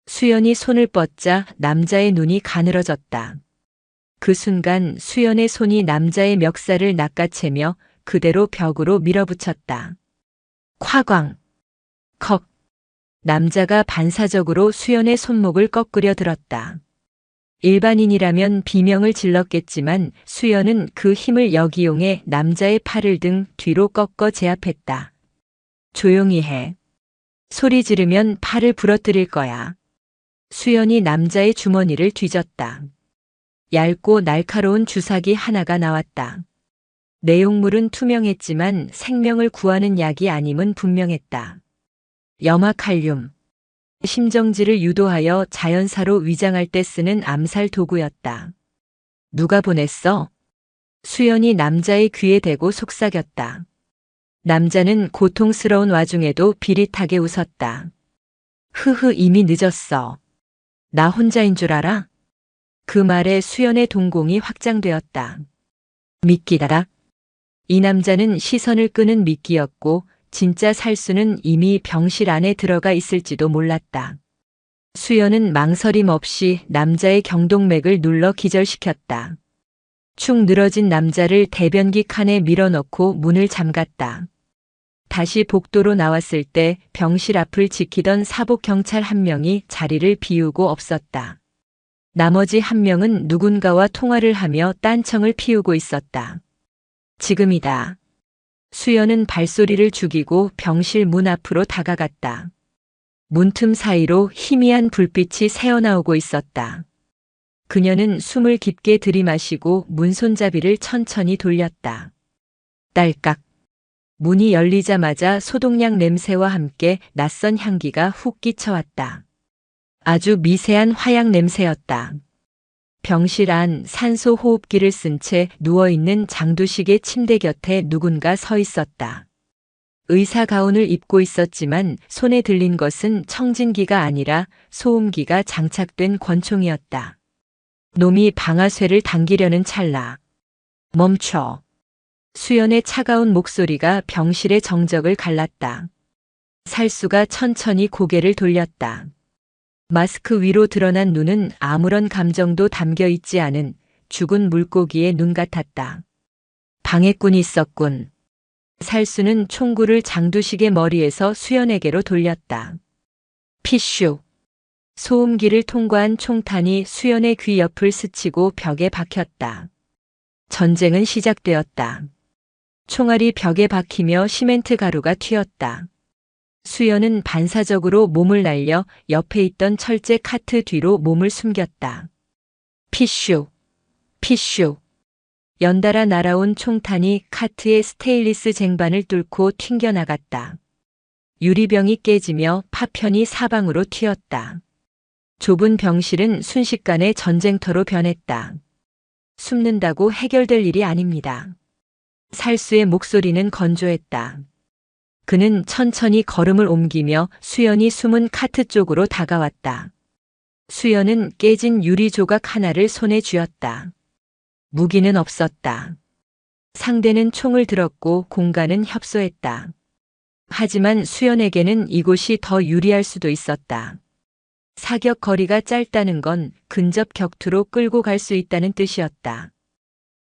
수연이 손을 뻗자 남자의 눈이 가늘어졌다. 그 순간 수연의 손이 남자의 멱살을 낚아채며 그대로 벽으로 밀어붙였다. 콱광. 컥. 남자가 반사적으로 수연의 손목을 꺾으려 들었다. 일반인이라면 비명을 질렀겠지만 수연은 그 힘을 역이용해 남자의 팔을 등 뒤로 꺾어 제압했다. 조용히 해. 소리 지르면 팔을 부러뜨릴 거야. 수연이 남자의 주머니를 뒤졌다. 얇고 날카로운 주사기 하나가 나왔다. 내용물은 투명했지만 생명을 구하는 약이 아님은 분명했다. 염화칼륨. 심정지를 유도하여 자연사로 위장할 때 쓰는 암살 도구였다. 누가 보냈어? 수연이 남자의 귀에 대고 속삭였다. 남자는 고통스러운 와중에도 비릿하게 웃었다. 흐흐, 이미 늦었어. 나 혼자인 줄 알아? 그 말에 수연의 동공이 확장되었다. 미끼다. 이 남자는 시선을 끄는 미끼였고 진짜 살수는 이미 병실 안에 들어가 있을지도 몰랐다. 수연은 망설임 없이 남자의 경동맥을 눌러 기절시켰다. 축 늘어진 남자를 대변기 칸에 밀어넣고 문을 잠갔다. 다시 복도로 나왔을 때 병실 앞을 지키던 사복 경찰 한 명이 자리를 비우고 없었다. 나머지 한 명은 누군가와 통화를 하며 딴청을 피우고 있었다. 지금이다. 수연은 발소리를 죽이고 병실 문 앞으로 다가갔다. 문틈 사이로 희미한 불빛이 새어나오고 있었다. 그녀는 숨을 깊게 들이마시고 문손잡이를 천천히 돌렸다. 딸깍. 문이 열리자마자 소독약 냄새와 함께 낯선 향기가 훅 끼쳐왔다. 아주 미세한 화약 냄새였다. 병실 안 산소 호흡기를 쓴 채 누워있는 장두식의 침대 곁에 누군가 서 있었다. 의사 가운을 입고 있었지만 손에 들린 것은 청진기가 아니라 소음기가 장착된 권총이었다. 놈이 방아쇠를 당기려는 찰나. 멈춰. 수연의 차가운 목소리가 병실의 정적을 갈랐다. 살수가 천천히 고개를 돌렸다. 마스크 위로 드러난 눈은 아무런 감정도 담겨 있지 않은 죽은 물고기의 눈 같았다. 방해꾼이 있었군. 살수는 총구를 장두식의 머리에서 수연에게로 돌렸다. 피슈. 소음기를 통과한 총탄이 수연의 귀 옆을 스치고 벽에 박혔다. 전쟁은 시작되었다. 총알이 벽에 박히며 시멘트 가루가 튀었다. 수연은 반사적으로 몸을 날려 옆에 있던 철제 카트 뒤로 몸을 숨겼다. 피슈, 피슈. 연달아 날아온 총탄이 카트의 스테인리스 쟁반을 뚫고 튕겨나갔다. 유리병이 깨지며 파편이 사방으로 튀었다. 좁은 병실은 순식간에 전쟁터로 변했다. 숨는다고 해결될 일이 아닙니다. 살수의 목소리는 건조했다. 그는 천천히 걸음을 옮기며 수연이 숨은 카트 쪽으로 다가왔다. 수연은 깨진 유리 조각 하나를 손에 쥐었다. 무기는 없었다. 상대는 총을 들었고 공간은 협소했다. 하지만 수연에게는 이곳이 더 유리할 수도 있었다. 사격 거리가 짧다는 건 근접 격투로 끌고 갈 수 있다는 뜻이었다.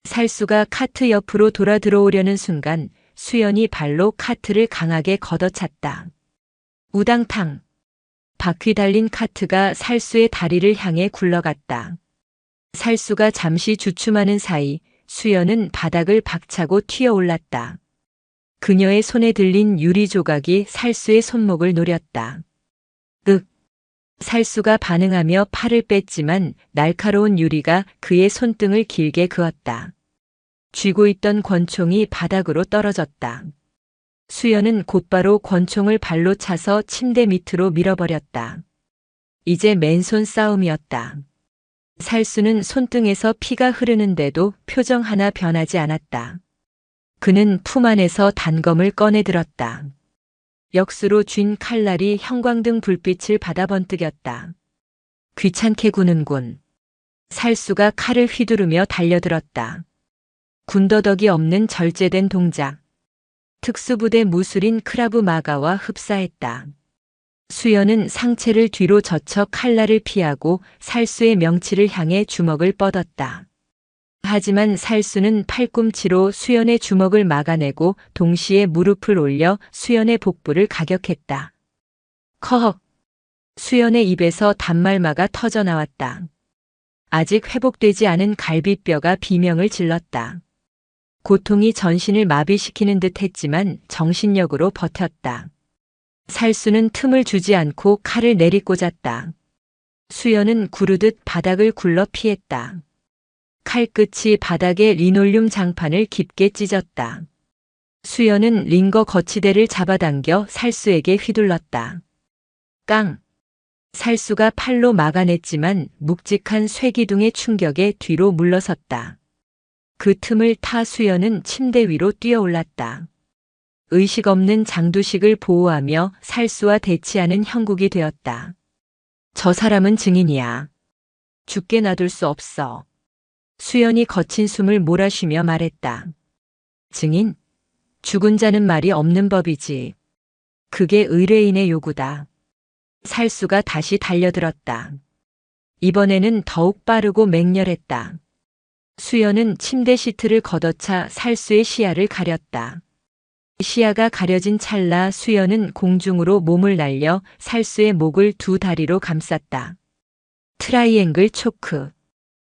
살수가 카트 옆으로 돌아 들어오려는 순간 수연이 발로 카트를 강하게 걷어찼다. 우당탕. 바퀴 달린 카트가 살수의 다리를 향해 굴러갔다. 살수가 잠시 주춤하는 사이 수연은 바닥을 박차고 튀어올랐다. 그녀의 손에 들린 유리 조각이 살수의 손목을 노렸다. 윽. 살수가 반응하며 팔을 뺐지만 날카로운 유리가 그의 손등을 길게 그었다. 쥐고 있던 권총이 바닥으로 떨어졌다. 수연은 곧바로 권총을 발로 차서 침대 밑으로 밀어버렸다. 이제 맨손 싸움이었다. 살수는 손등에서 피가 흐르는데도 표정 하나 변하지 않았다. 그는 품 안에서 단검을 꺼내 들었다. 역수로 쥔 칼날이 형광등 불빛을 받아 번뜩였다. 귀찮게 구는군. 살수가 칼을 휘두르며 달려들었다. 군더더기 없는 절제된 동작. 특수부대 무술인 크라브 마가와 흡사했다. 수연은 상체를 뒤로 젖혀 칼날을 피하고 살수의 명치를 향해 주먹을 뻗었다. 하지만 살수는 팔꿈치로 수연의 주먹을 막아내고 동시에 무릎을 올려 수연의 복부를 가격했다. 커헉. 수연의 입에서 단말마가 터져 나왔다. 아직 회복되지 않은 갈비뼈가 비명을 질렀다. 고통이 전신을 마비시키는 듯 했지만 정신력으로 버텼다. 살수는 틈을 주지 않고 칼을 내리꽂았다. 수연은 구르듯 바닥을 굴러 피했다. 칼끝이 바닥의 리놀륨 장판을 깊게 찢었다. 수연은 링거 거치대를 잡아당겨 살수에게 휘둘렀다. 깡! 살수가 팔로 막아냈지만 묵직한 쇠기둥의 충격에 뒤로 물러섰다. 그 틈을 타 수연은 침대 위로 뛰어올랐다. 의식 없는 장두식을 보호하며 살수와 대치하는 형국이 되었다. 저 사람은 증인이야. 죽게 놔둘 수 없어. 수연이 거친 숨을 몰아쉬며 말했다. 증인? 죽은 자는 말이 없는 법이지. 그게 의뢰인의 요구다. 살수가 다시 달려들었다. 이번에는 더욱 빠르고 맹렬했다. 수연은 침대 시트를 걷어차 살수의 시야를 가렸다. 시야가 가려진 찰나 수연은 공중으로 몸을 날려 살수의 목을 두 다리로 감쌌다. 트라이앵글 초크.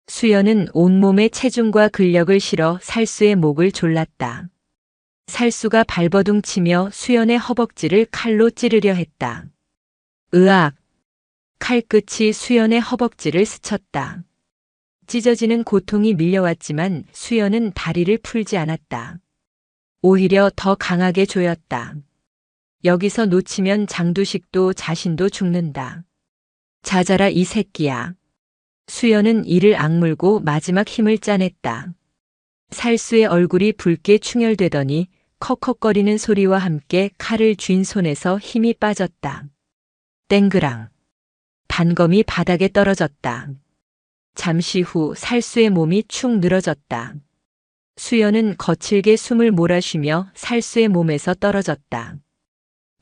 수연은 온몸에 체중과 근력을 실어 살수의 목을 졸랐다. 살수가 발버둥치며 수연의 허벅지를 칼로 찌르려 했다. 으악! 칼끝이 수연의 허벅지를 스쳤다. 찢어지는 고통이 밀려왔지만 수연은 다리를 풀지 않았다. 오히려 더 강하게 조였다. 여기서 놓치면 장두식도 자신도 죽는다. 자자라 이 새끼야. 수연은 이를 악물고 마지막 힘을 짜냈다. 살수의 얼굴이 붉게 충혈되더니 컥컥거리는 소리와 함께 칼을 쥔 손에서 힘이 빠졌다. 땡그랑. 단검이 바닥에 떨어졌다. 잠시 후 살수의 몸이 축 늘어졌다. 수연은 거칠게 숨을 몰아쉬며 살수의 몸에서 떨어졌다.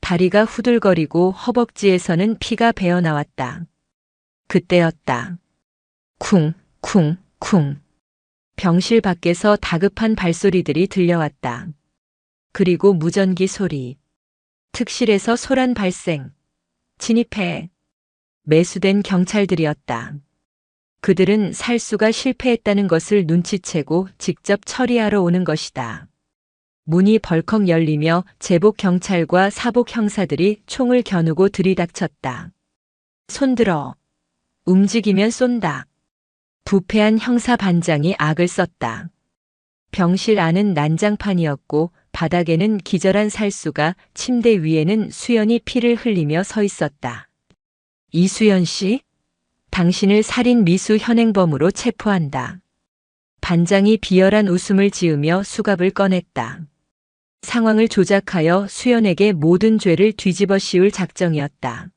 다리가 후들거리고 허벅지에서는 피가 배어나왔다. 그때였다. 쿵, 쿵, 쿵. 병실 밖에서 다급한 발소리들이 들려왔다. 그리고 무전기 소리. 특실에서 소란 발생. 진입해. 매수된 경찰들이었다. 그들은 살수가 실패했다는 것을 눈치채고 직접 처리하러 오는 것이다. 문이 벌컥 열리며 제복 경찰과 사복 형사들이 총을 겨누고 들이닥쳤다. 손들어. 움직이면 쏜다. 부패한 형사 반장이 악을 썼다. 병실 안은 난장판이었고 바닥에는 기절한 살수가, 침대 위에는 수연이 피를 흘리며 서 있었다. 이수연 씨? 당신을 살인 미수 현행범으로 체포한다. 반장이 비열한 웃음을 지으며 수갑을 꺼냈다. 상황을 조작하여 수연에게 모든 죄를 뒤집어 씌울 작정이었다.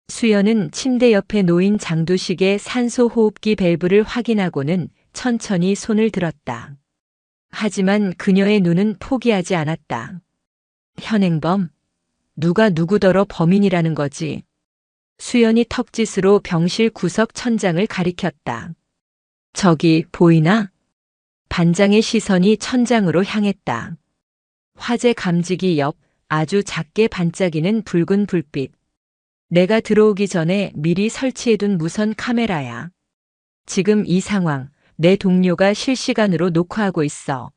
수연은 침대 옆에 놓인 장두식의 산소 호흡기 밸브를 확인하고는 천천히 손을 들었다. 하지만 그녀의 눈은 포기하지 않았다. 현행범? 누가 누구더러 범인이라는 거지? 수연이 턱짓으로 병실 구석 천장을 가리켰다. 저기 보이나? 반장의 시선이 천장으로 향했다. 화재 감지기 옆 아주 작게 반짝이는 붉은 불빛. 내가 들어오기 전에 미리 설치해둔 무선 카메라야. 지금 이 상황, 내 동료가 실시간으로 녹화하고 있어.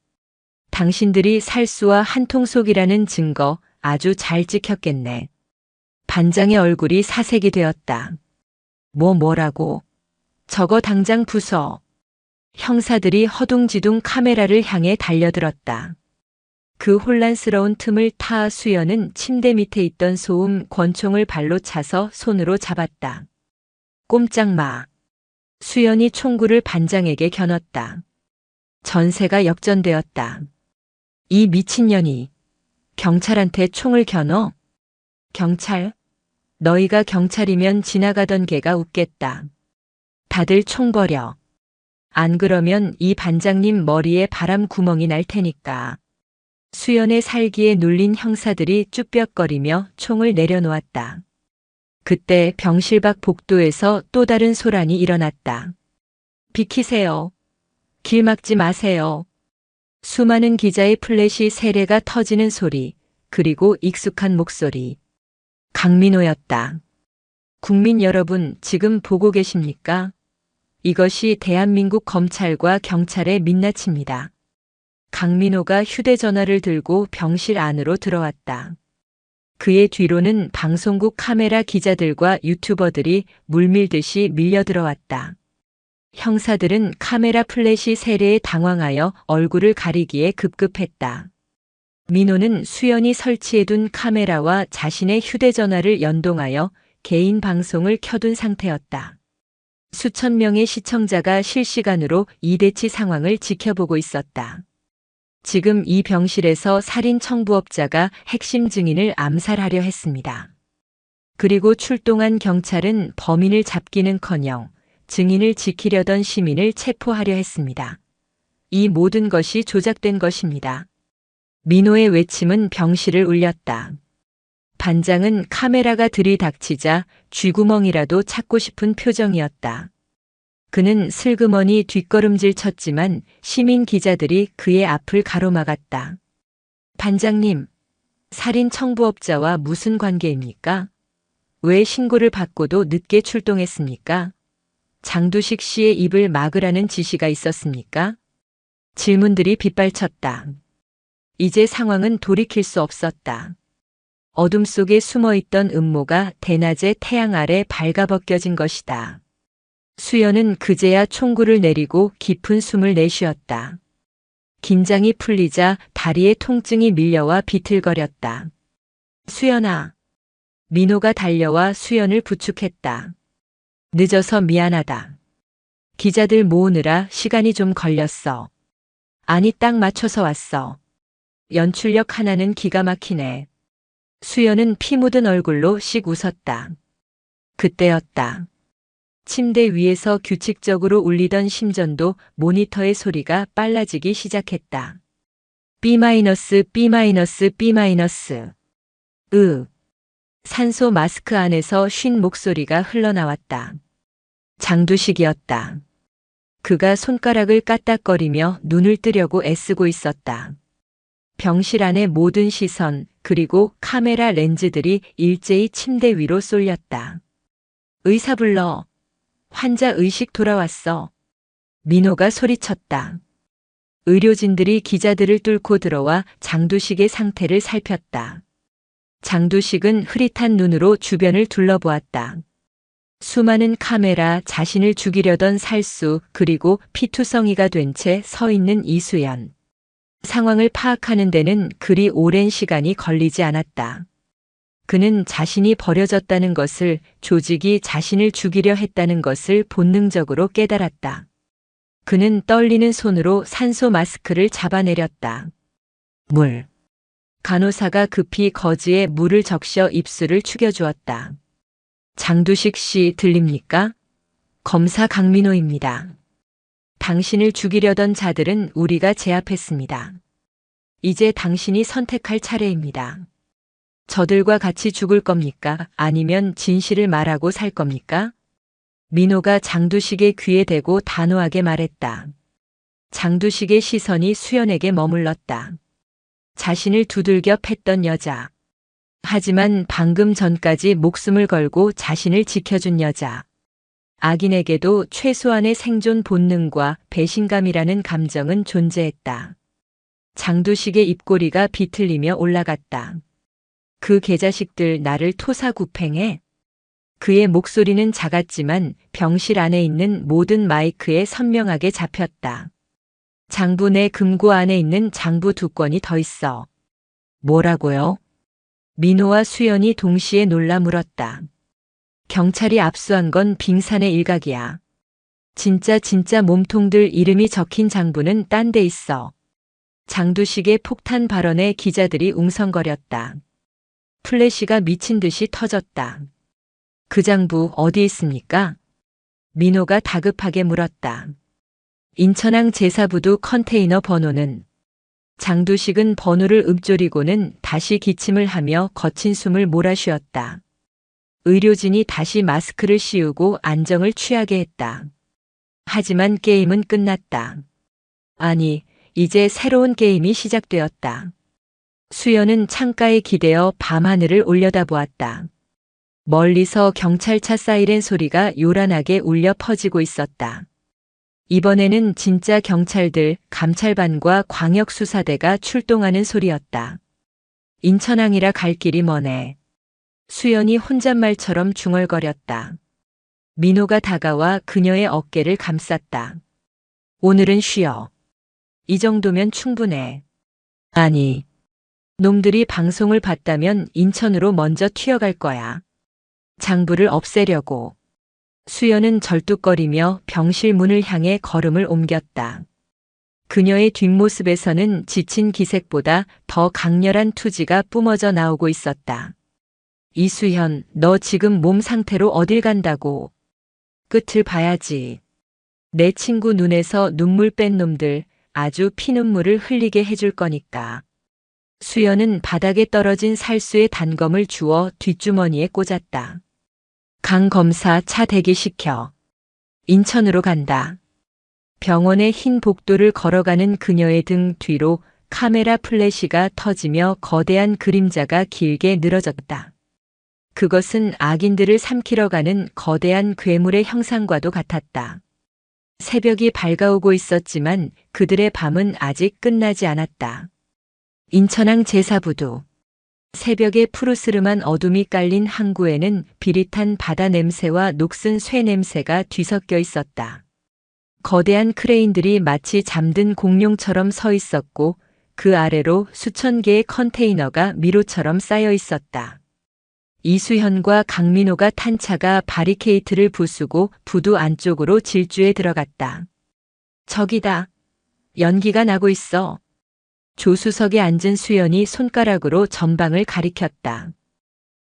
당신들이 살수와 한통속이라는 증거 아주 잘 찍혔겠네. 반장의 얼굴이 사색이 되었다. 뭐라고? 저거 당장 부숴. 형사들이 허둥지둥 카메라를 향해 달려들었다. 그 혼란스러운 틈을 타 수연은 침대 밑에 있던 소음 권총을 발로 차서 손으로 잡았다. 꼼짝 마. 수연이 총구를 반장에게 겨눴다. 전세가 역전되었다. 이 미친년이 경찰한테 총을 겨눠? 경찰? 너희가 경찰이면 지나가던 개가 웃겠다. 다들 총 버려. 안 그러면 이 반장님 머리에 바람 구멍이 날 테니까. 수연의 살기에 눌린 형사들이 쭈뼛거리며 총을 내려놓았다. 그때 병실 밖 복도에서 또 다른 소란이 일어났다. 비키세요. 길 막지 마세요. 수많은 기자의 플래시 세례가 터지는 소리, 그리고 익숙한 목소리. 강민호였다. 국민 여러분, 지금 보고 계십니까? 이것이 대한민국 검찰과 경찰의 민낯입니다. 강민호가 휴대전화를 들고 병실 안으로 들어왔다. 그의 뒤로는 방송국 카메라 기자들과 유튜버들이 물밀듯이 밀려들어왔다. 형사들은 카메라 플래시 세례에 당황하여 얼굴을 가리기에 급급했다. 민호는 수연이 설치해둔 카메라와 자신의 휴대전화를 연동하여 개인 방송을 켜둔 상태였다. 수천 명의 시청자가 실시간으로 이대치 상황을 지켜보고 있었다. 지금 이 병실에서 살인 청부업자가 핵심 증인을 암살하려 했습니다. 그리고 출동한 경찰은 범인을 잡기는커녕 증인을 지키려던 시민을 체포하려 했습니다. 이 모든 것이 조작된 것입니다. 민호의 외침은 병실을 울렸다. 반장은 카메라가 들이닥치자 쥐구멍이라도 찾고 싶은 표정이었다. 그는 슬그머니 뒷걸음질 쳤지만 시민 기자들이 그의 앞을 가로막았다. 반장님, 살인 청부업자와 무슨 관계입니까? 왜 신고를 받고도 늦게 출동했습니까? 장두식 씨의 입을 막으라는 지시가 있었습니까? 질문들이 빗발쳤다. 이제 상황은 돌이킬 수 없었다. 어둠 속에 숨어있던 음모가 대낮에 태양 아래 발가벗겨진 것이다. 수연은 그제야 총구를 내리고 깊은 숨을 내쉬었다. 긴장이 풀리자 다리에 통증이 밀려와 비틀거렸다. 수연아. 민호가 달려와 수연을 부축했다. 늦어서 미안하다. 기자들 모으느라 시간이 좀 걸렸어. 아니, 딱 맞춰서 왔어. 연출력 하나는 기가 막히네. 수연은 피 묻은 얼굴로 씩 웃었다. 그때였다. 침대 위에서 규칙적으로 울리던 심전도 모니터의 소리가 빨라지기 시작했다. B-, B-, B-. 산소 마스크 안에서 쉰 목소리가 흘러나왔다. 장두식이었다. 그가 손가락을 까딱거리며 눈을 뜨려고 애쓰고 있었다. 병실 안의 모든 시선, 그리고 카메라 렌즈들이 일제히 침대 위로 쏠렸다. 의사 불러. 환자 의식 돌아왔어. 민호가 소리쳤다. 의료진들이 기자들을 뚫고 들어와 장두식의 상태를 살폈다. 장두식은 흐릿한 눈으로 주변을 둘러보았다. 수많은 카메라, 자신을 죽이려던 살수, 그리고 피투성이가 된 채 서 있는 이수연. 상황을 파악하는 데는 그리 오랜 시간이 걸리지 않았다. 그는 자신이 버려졌다는 것을, 조직이 자신을 죽이려 했다는 것을 본능적으로 깨달았다. 그는 떨리는 손으로 산소 마스크를 잡아내렸다. 물. 간호사가 급히 거즈에 물을 적셔 입술을 축여주었다. 장두식 씨 들립니까? 검사 강민호입니다. 당신을 죽이려던 자들은 우리가 제압했습니다. 이제 당신이 선택할 차례입니다. 저들과 같이 죽을 겁니까? 아니면 진실을 말하고 살 겁니까? 민호가 장두식의 귀에 대고 단호하게 말했다. 장두식의 시선이 수연에게 머물렀다. 자신을 두들겨 팼던 여자. 하지만 방금 전까지 목숨을 걸고 자신을 지켜준 여자. 악인에게도 최소한의 생존 본능과 배신감이라는 감정은 존재했다. 장두식의 입꼬리가 비틀리며 올라갔다. 그 개자식들 나를 토사구팽해? 그의 목소리는 작았지만 병실 안에 있는 모든 마이크에 선명하게 잡혔다. 장부 내 금고 안에 있는 장부 2건이 더 있어. 뭐라고요? 민호와 수연이 동시에 놀라 물었다. 경찰이 압수한 건 빙산의 일각이야. 진짜 몸통들 이름이 적힌 장부는 딴 데 있어. 장두식의 폭탄 발언에 기자들이 웅성거렸다. 플래시가 미친 듯이 터졌다. 그 장부 어디 있습니까? 민호가 다급하게 물었다. 인천항 제사부두 컨테이너 번호는? 장두식은 번호를 읊조리고는 다시 기침을 하며 거친 숨을 몰아쉬었다. 의료진이 다시 마스크를 씌우고 안정을 취하게 했다. 하지만 게임은 끝났다. 아니, 이제 새로운 게임이 시작되었다. 수연은 창가에 기대어 밤하늘을 올려다보았다. 멀리서 경찰차 사이렌 소리가 요란하게 울려 퍼지고 있었다. 이번에는 진짜 경찰들, 감찰반과 광역수사대가 출동하는 소리였다. 인천항이라 갈 길이 머네. 수연이 혼잣말처럼 중얼거렸다. 민호가 다가와 그녀의 어깨를 감쌌다. 오늘은 쉬어. 이 정도면 충분해. 아니, 놈들이 방송을 봤다면 인천으로 먼저 튀어갈 거야. 장부를 없애려고. 수연은 절뚝거리며 병실 문을 향해 걸음을 옮겼다. 그녀의 뒷모습에서는 지친 기색보다 더 강렬한 투지가 뿜어져 나오고 있었다. 이수연, 너 지금 몸 상태로 어딜 간다고. 끝을 봐야지. 내 친구 눈에서 눈물 뺀 놈들 아주 피눈물을 흘리게 해줄 거니까. 수연은 바닥에 떨어진 살수의 단검을 주워 뒷주머니에 꽂았다. 강 검사 차 대기시켜. 인천으로 간다. 병원의 흰 복도를 걸어가는 그녀의 등 뒤로 카메라 플래시가 터지며 거대한 그림자가 길게 늘어졌다. 그것은 악인들을 삼키러 가는 거대한 괴물의 형상과도 같았다. 새벽이 밝아오고 있었지만 그들의 밤은 아직 끝나지 않았다. 인천항 제사부두. 새벽에 푸르스름한 어둠이 깔린 항구에는 비릿한 바다 냄새와 녹슨 쇠 냄새가 뒤섞여 있었다. 거대한 크레인들이 마치 잠든 공룡처럼 서 있었고 그 아래로 수천 개의 컨테이너가 미로처럼 쌓여 있었다. 이수현과 강민호가 탄 차가 바리케이트를 부수고 부두 안쪽으로 질주해 들어갔다. 저기다. 연기가 나고 있어. 조수석에 앉은 수연이 손가락으로 전방을 가리켰다.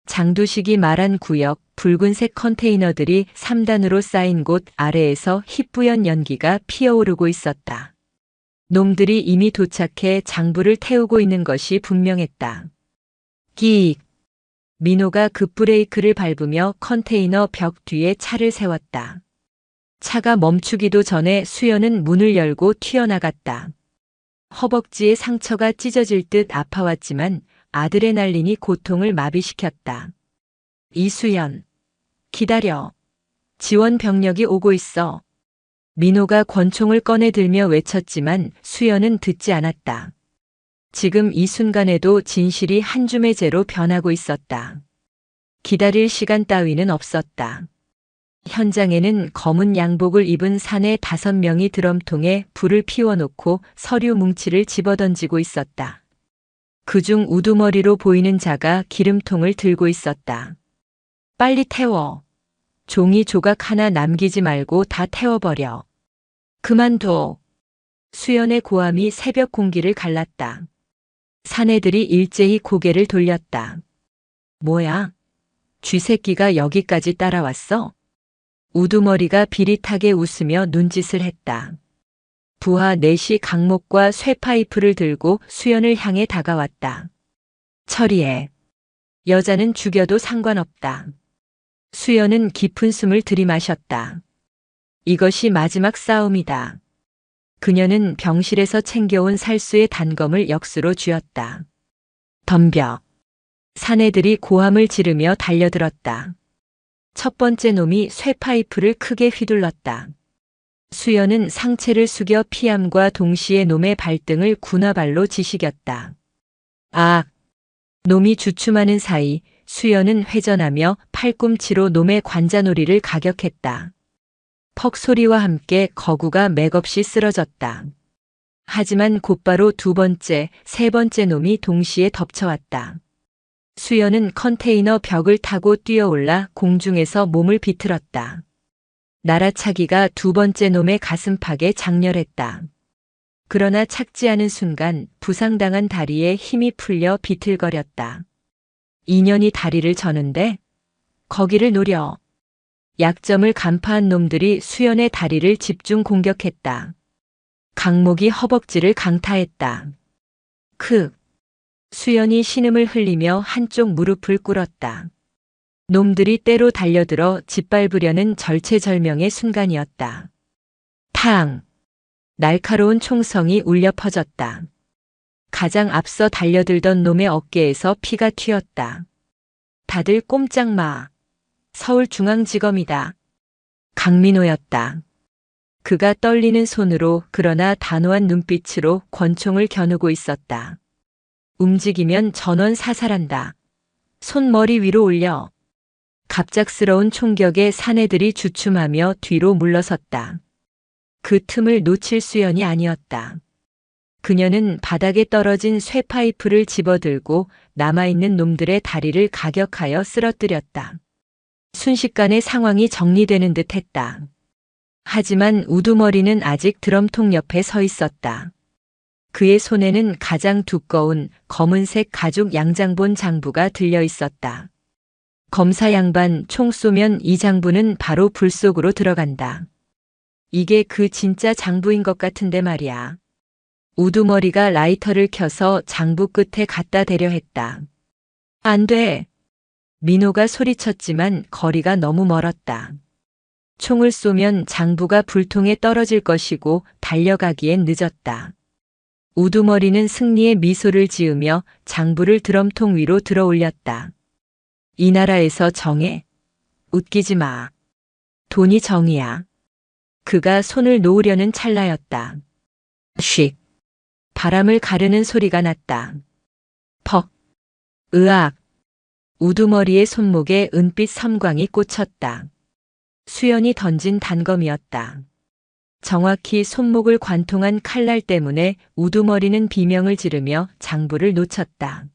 장두식이 말한 구역, 붉은색 컨테이너들이 3단으로 쌓인 곳 아래에서 희뿌연 연기가 피어오르고 있었다. 놈들이 이미 도착해 장부를 태우고 있는 것이 분명했다. 끼익! 민호가 급브레이크를 밟으며 컨테이너 벽 뒤에 차를 세웠다. 차가 멈추기도 전에 수연은 문을 열고 튀어나갔다. 허벅지에 상처가 찢어질 듯 아파왔지만 아드레날린이 고통을 마비시켰다. 이수연, 기다려. 지원 병력이 오고 있어. 민호가 권총을 꺼내들며 외쳤지만 수연은 듣지 않았다. 지금 이 순간에도 진실이 한 줌의 재로 변하고 있었다. 기다릴 시간 따위는 없었다. 현장에는 검은 양복을 입은 사내 5명이 드럼통에 불을 피워놓고 서류 뭉치를 집어던지고 있었다. 그중 우두머리로 보이는 자가 기름통을 들고 있었다. 빨리 태워. 종이 조각 하나 남기지 말고 다 태워버려. 그만둬. 수연의 고함이 새벽 공기를 갈랐다. 사내들이 일제히 고개를 돌렸다. 뭐야? 쥐새끼가 여기까지 따라왔어? 우두머리가 비릿하게 웃으며 눈짓을 했다. 부하 넷이 강목과 쇠파이프를 들고 수연을 향해 다가왔다. 처리해. 여자는 죽여도 상관없다. 수연은 깊은 숨을 들이마셨다. 이것이 마지막 싸움이다. 그녀는 병실에서 챙겨온 살수의 단검을 역수로 쥐었다. 덤벼. 사내들이 고함을 지르며 달려들었다. 첫 번째 놈이 쇠파이프를 크게 휘둘렀다. 수연은 상체를 숙여 피함과 동시에 놈의 발등을 군화발로 지시겼다. 아! 놈이 주춤하는 사이 수연은 회전하며 팔꿈치로 놈의 관자놀이를 가격했다. 퍽 소리와 함께 거구가 맥없이 쓰러졌다. 하지만 곧바로 두 번째, 세 번째 놈이 동시에 덮쳐왔다. 수연은 컨테이너 벽을 타고 뛰어올라 공중에서 몸을 비틀었다. 날아차기가 두 번째 놈의 가슴팍에 장렬했다. 그러나 착지 않은 순간 부상당한 다리에 힘이 풀려 비틀거렸다. 인연이 다리를 저는데 거기를 노려. 약점을 간파한 놈들이 수연의 다리를 집중 공격했다. 강목이 허벅지를 강타했다. 수연이 신음을 흘리며 한쪽 무릎을 꿇었다. 놈들이 때로 달려들어 짓밟으려는 절체절명의 순간이었다. 탕! 날카로운 총성이 울려 퍼졌다. 가장 앞서 달려들던 놈의 어깨에서 피가 튀었다. 다들 꼼짝 마. 서울중앙지검이다. 강민호였다. 그가 떨리는 손으로 그러나 단호한 눈빛으로 권총을 겨누고 있었다. 움직이면 전원 사살한다. 손 머리 위로 올려. 갑작스러운 총격에 사내들이 주춤하며 뒤로 물러섰다. 그 틈을 놓칠 수연이 아니었다. 그녀는 바닥에 떨어진 쇠파이프를 집어들고 남아있는 놈들의 다리를 가격하여 쓰러뜨렸다. 순식간에 상황이 정리되는 듯 했다. 하지만 우두머리는 아직 드럼통 옆에 서 있었다. 그의 손에는 가장 두꺼운 검은색 가죽 양장본 장부가 들려 있었다. 검사 양반, 총 쏘면 이 장부는 바로 불 속으로 들어간다. 이게 그 진짜 장부인 것 같은데 말이야. 우두머리가 라이터를 켜서 장부 끝에 갖다 대려 했다. 안 돼. 민호가 소리쳤지만 거리가 너무 멀었다. 총을 쏘면 장부가 불통에 떨어질 것이고 달려가기엔 늦었다. 우두머리는 승리의 미소를 지으며 장부를 드럼통 위로 들어 올렸다. 이 나라에서 정해. 웃기지 마. 돈이 정이야. 그가 손을 놓으려는 찰나였다. 쉿. 바람을 가르는 소리가 났다. 퍽. 으악. 우두머리의 손목에 은빛 섬광이 꽂혔다. 수연이 던진 단검이었다. 정확히 손목을 관통한 칼날 때문에 우두머리는 비명을 지르며 장부를 놓쳤다.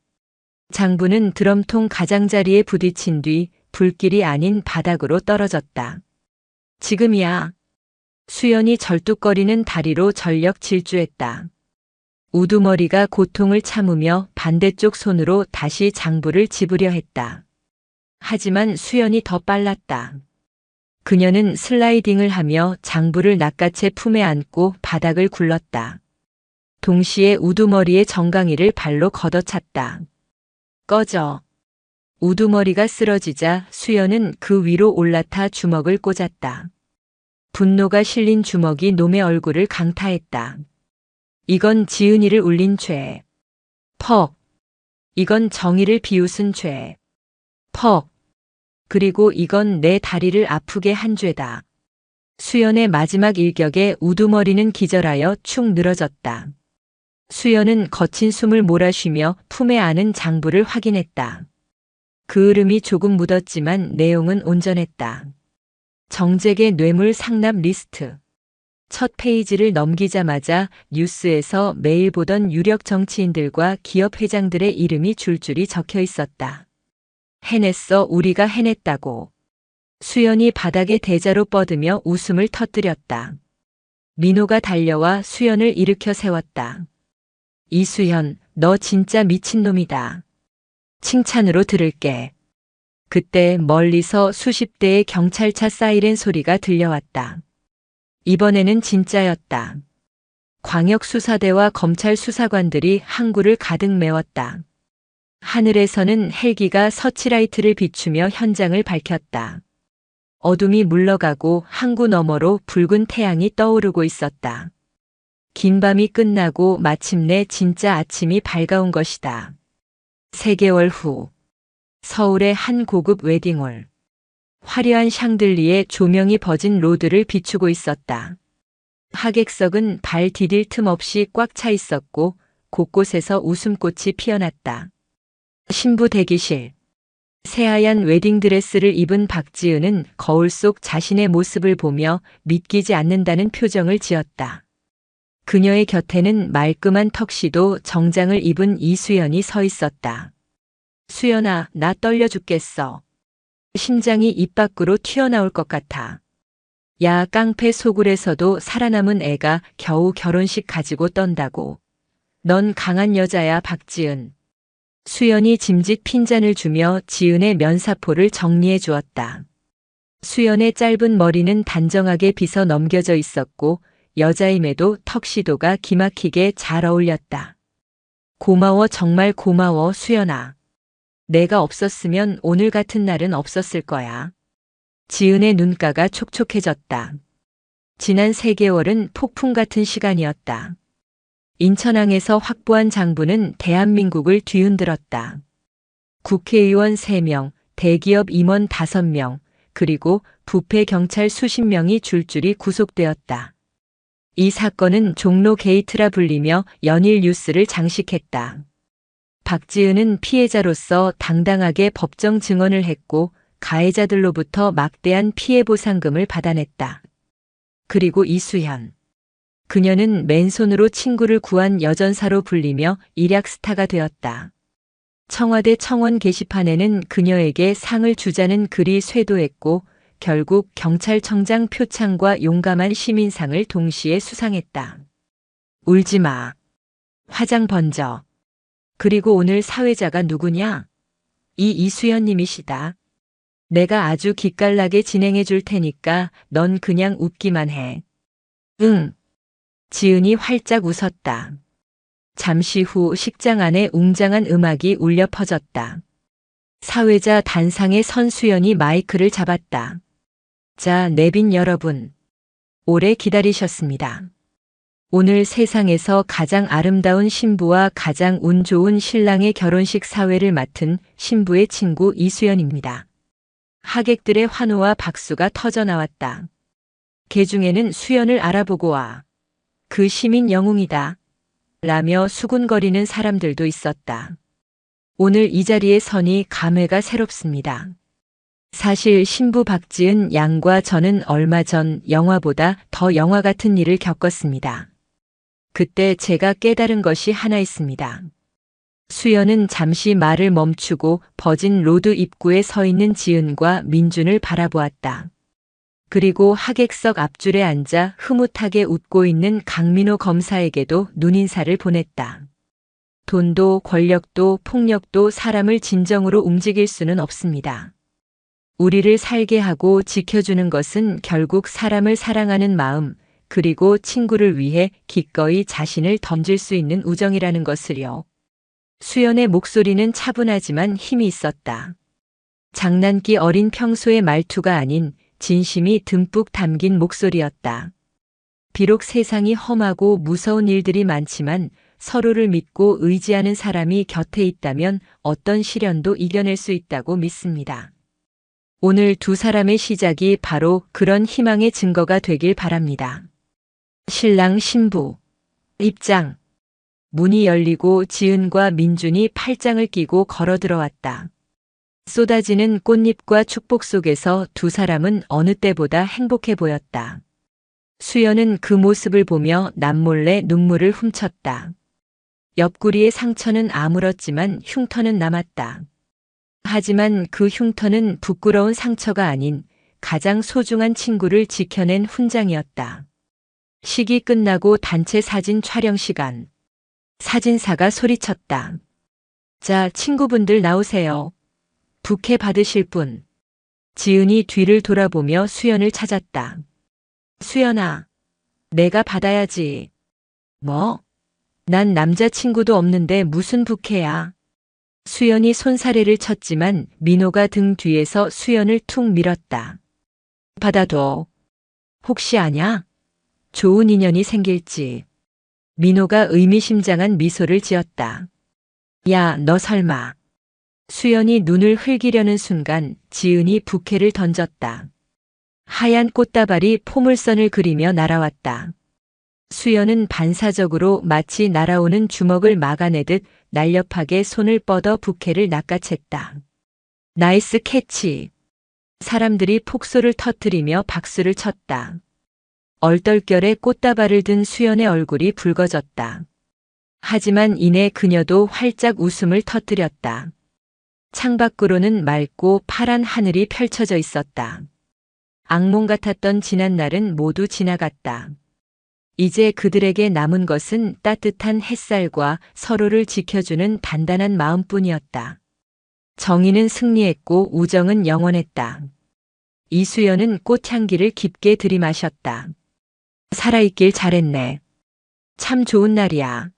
장부는 드럼통 가장자리에 부딪힌 뒤 불길이 아닌 바닥으로 떨어졌다. 지금이야. 수연이 절뚝거리는 다리로 전력 질주했다. 우두머리가 고통을 참으며 반대쪽 손으로 다시 장부를 집으려 했다. 하지만 수연이 더 빨랐다. 그녀는 슬라이딩을 하며 장부를 낚아채 품에 안고 바닥을 굴렀다. 동시에 우두머리의 정강이를 발로 걷어찼다. 꺼져. 우두머리가 쓰러지자 수연은 그 위로 올라타 주먹을 꽂았다. 분노가 실린 주먹이 놈의 얼굴을 강타했다. 이건 지은이를 울린 죄. 퍽. 이건 정의를 비웃은 죄. 퍽. 그리고 이건 내 다리를 아프게 한 죄다. 수연의 마지막 일격에 우두머리는 기절하여 축 늘어졌다. 수연은 거친 숨을 몰아쉬며 품에 안은 장부를 확인했다. 그 으름이 조금 묻었지만 내용은 온전했다. 정재계 뇌물 상납 리스트. 첫 페이지를 넘기자마자 뉴스에서 매일 보던 유력 정치인들과 기업 회장들의 이름이 줄줄이 적혀 있었다. 해냈어, 우리가 해냈다고. 수연이 바닥에 대자로 뻗으며 웃음을 터뜨렸다. 민호가 달려와 수연을 일으켜 세웠다. 이수연, 너 진짜 미친놈이다. 칭찬으로 들을게. 그때 멀리서 수십 대의 경찰차 사이렌 소리가 들려왔다. 이번에는 진짜였다. 광역수사대와 검찰 수사관들이 항구를 가득 메웠다. 하늘에서는 헬기가 서치라이트를 비추며 현장을 밝혔다. 어둠이 물러가고 항구 너머로 붉은 태양이 떠오르고 있었다. 긴 밤이 끝나고 마침내 진짜 아침이 밝아온 것이다. 3개월 후, 서울의 한 고급 웨딩홀. 화려한 샹들리에 조명이 버진 로드를 비추고 있었다. 하객석은 발 디딜 틈 없이 꽉 차 있었고 곳곳에서 웃음꽃이 피어났다. 신부 대기실. 새하얀 웨딩드레스를 입은 박지은은 거울 속 자신의 모습을 보며 믿기지 않는다는 표정을 지었다. 그녀의 곁에는 말끔한 턱시도 정장을 입은 이수연이 서 있었다. 수연아, 나 떨려 죽겠어. 심장이 입 밖으로 튀어나올 것 같아. 야, 깡패 소굴에서도 살아남은 애가 겨우 결혼식 가지고 떤다고. 넌 강한 여자야, 박지은. 수연이 짐짓 핀잔을 주며 지은의 면사포를 정리해 주었다. 수연의 짧은 머리는 단정하게 빗어 넘겨져 있었고 여자임에도 턱시도가 기막히게 잘 어울렸다. 고마워, 정말 고마워, 수연아. 내가 없었으면 오늘 같은 날은 없었을 거야. 지은의 눈가가 촉촉해졌다. 지난 3개월은 폭풍 같은 시간이었다. 인천항에서 확보한 장부는 대한민국을 뒤흔들었다. 국회의원 3명, 대기업 임원 5명, 그리고 부패 경찰 수십 명이 줄줄이 구속되었다. 이 사건은 종로 게이트라 불리며 연일 뉴스를 장식했다. 박지은은 피해자로서 당당하게 법정 증언을 했고 가해자들로부터 막대한 피해 보상금을 받아냈다. 그리고 이수연. 그녀는 맨손으로 친구를 구한 여전사로 불리며 일약 스타가 되었다. 청와대 청원 게시판에는 그녀에게 상을 주자는 글이 쇄도했고 결국 경찰청장 표창과 용감한 시민상을 동시에 수상했다. 울지 마. 화장 번져. 그리고 오늘 사회자가 누구냐? 이 이수연님이시다. 내가 아주 기깔나게 진행해 줄 테니까 넌 그냥 웃기만 해. 응. 지은이 활짝 웃었다. 잠시 후 식장 안에 웅장한 음악이 울려 퍼졌다. 사회자 단상의 선수연이 마이크를 잡았다. 자, 내빈 여러분. 오래 기다리셨습니다. 오늘 세상에서 가장 아름다운 신부와 가장 운 좋은 신랑의 결혼식 사회를 맡은 신부의 친구 이수연입니다. 하객들의 환호와 박수가 터져나왔다. 개중에는 수연을 알아보고 와. 그 시민 영웅이다. 라며 수군거리는 사람들도 있었다. 오늘 이 자리에 서니 감회가 새롭습니다. 사실 신부 박지은 양과 저는 얼마 전 영화보다 더 영화 같은 일을 겪었습니다. 그때 제가 깨달은 것이 하나 있습니다. 수연은 잠시 말을 멈추고 버진 로드 입구에 서 있는 지은과 민준을 바라보았다. 그리고 하객석 앞줄에 앉아 흐뭇하게 웃고 있는 강민호 검사에게도 눈인사를 보냈다. 돈도 권력도 폭력도 사람을 진정으로 움직일 수는 없습니다. 우리를 살게 하고 지켜주는 것은 결국 사람을 사랑하는 마음, 그리고 친구를 위해 기꺼이 자신을 던질 수 있는 우정이라는 것을요. 수연의 목소리는 차분하지만 힘이 있었다. 장난기 어린 평소의 말투가 아닌 진심이 듬뿍 담긴 목소리였다. 비록 세상이 험하고 무서운 일들이 많지만 서로를 믿고 의지하는 사람이 곁에 있다면 어떤 시련도 이겨낼 수 있다고 믿습니다. 오늘 두 사람의 시작이 바로 그런 희망의 증거가 되길 바랍니다. 신랑 신부 입장. 문이 열리고 지은과 민준이 팔짱을 끼고 걸어 들어왔다. 쏟아지는 꽃잎과 축복 속에서 두 사람은 어느 때보다 행복해 보였다. 수연은 그 모습을 보며 남몰래 눈물을 훔쳤다. 옆구리의 상처는 아물었지만 흉터는 남았다. 하지만 그 흉터는 부끄러운 상처가 아닌 가장 소중한 친구를 지켜낸 훈장이었다. 식이 끝나고 단체 사진 촬영 시간. 사진사가 소리쳤다. 자, 친구분들 나오세요. 부케 받으실 분. 지은이 뒤를 돌아보며 수연을 찾았다. 수연아, 내가 받아야지. 뭐? 난 남자친구도 없는데 무슨 부케야. 수연이 손사래를 쳤지만 민호가 등 뒤에서 수연을 툭 밀었다. 받아도. 혹시 아냐? 좋은 인연이 생길지. 민호가 의미심장한 미소를 지었다. 야, 너 설마. 수연이 눈을 흘기려는 순간 지은이 부케를 던졌다. 하얀 꽃다발이 포물선을 그리며 날아왔다. 수연은 반사적으로 마치 날아오는 주먹을 막아내듯 날렵하게 손을 뻗어 부케를 낚아챘다. 나이스 캐치. 사람들이 폭소를 터뜨리며 박수를 쳤다. 얼떨결에 꽃다발을 든 수연의 얼굴이 붉어졌다. 하지만 이내 그녀도 활짝 웃음을 터뜨렸다. 창밖으로는 맑고 파란 하늘이 펼쳐져 있었다. 악몽 같았던 지난 날은 모두 지나갔다. 이제 그들에게 남은 것은 따뜻한 햇살과 서로를 지켜주는 단단한 마음뿐이었다. 정의는 승리했고 우정은 영원했다. 이수연은 꽃향기를 깊게 들이마셨다. 살아있길 잘했네. 참 좋은 날이야.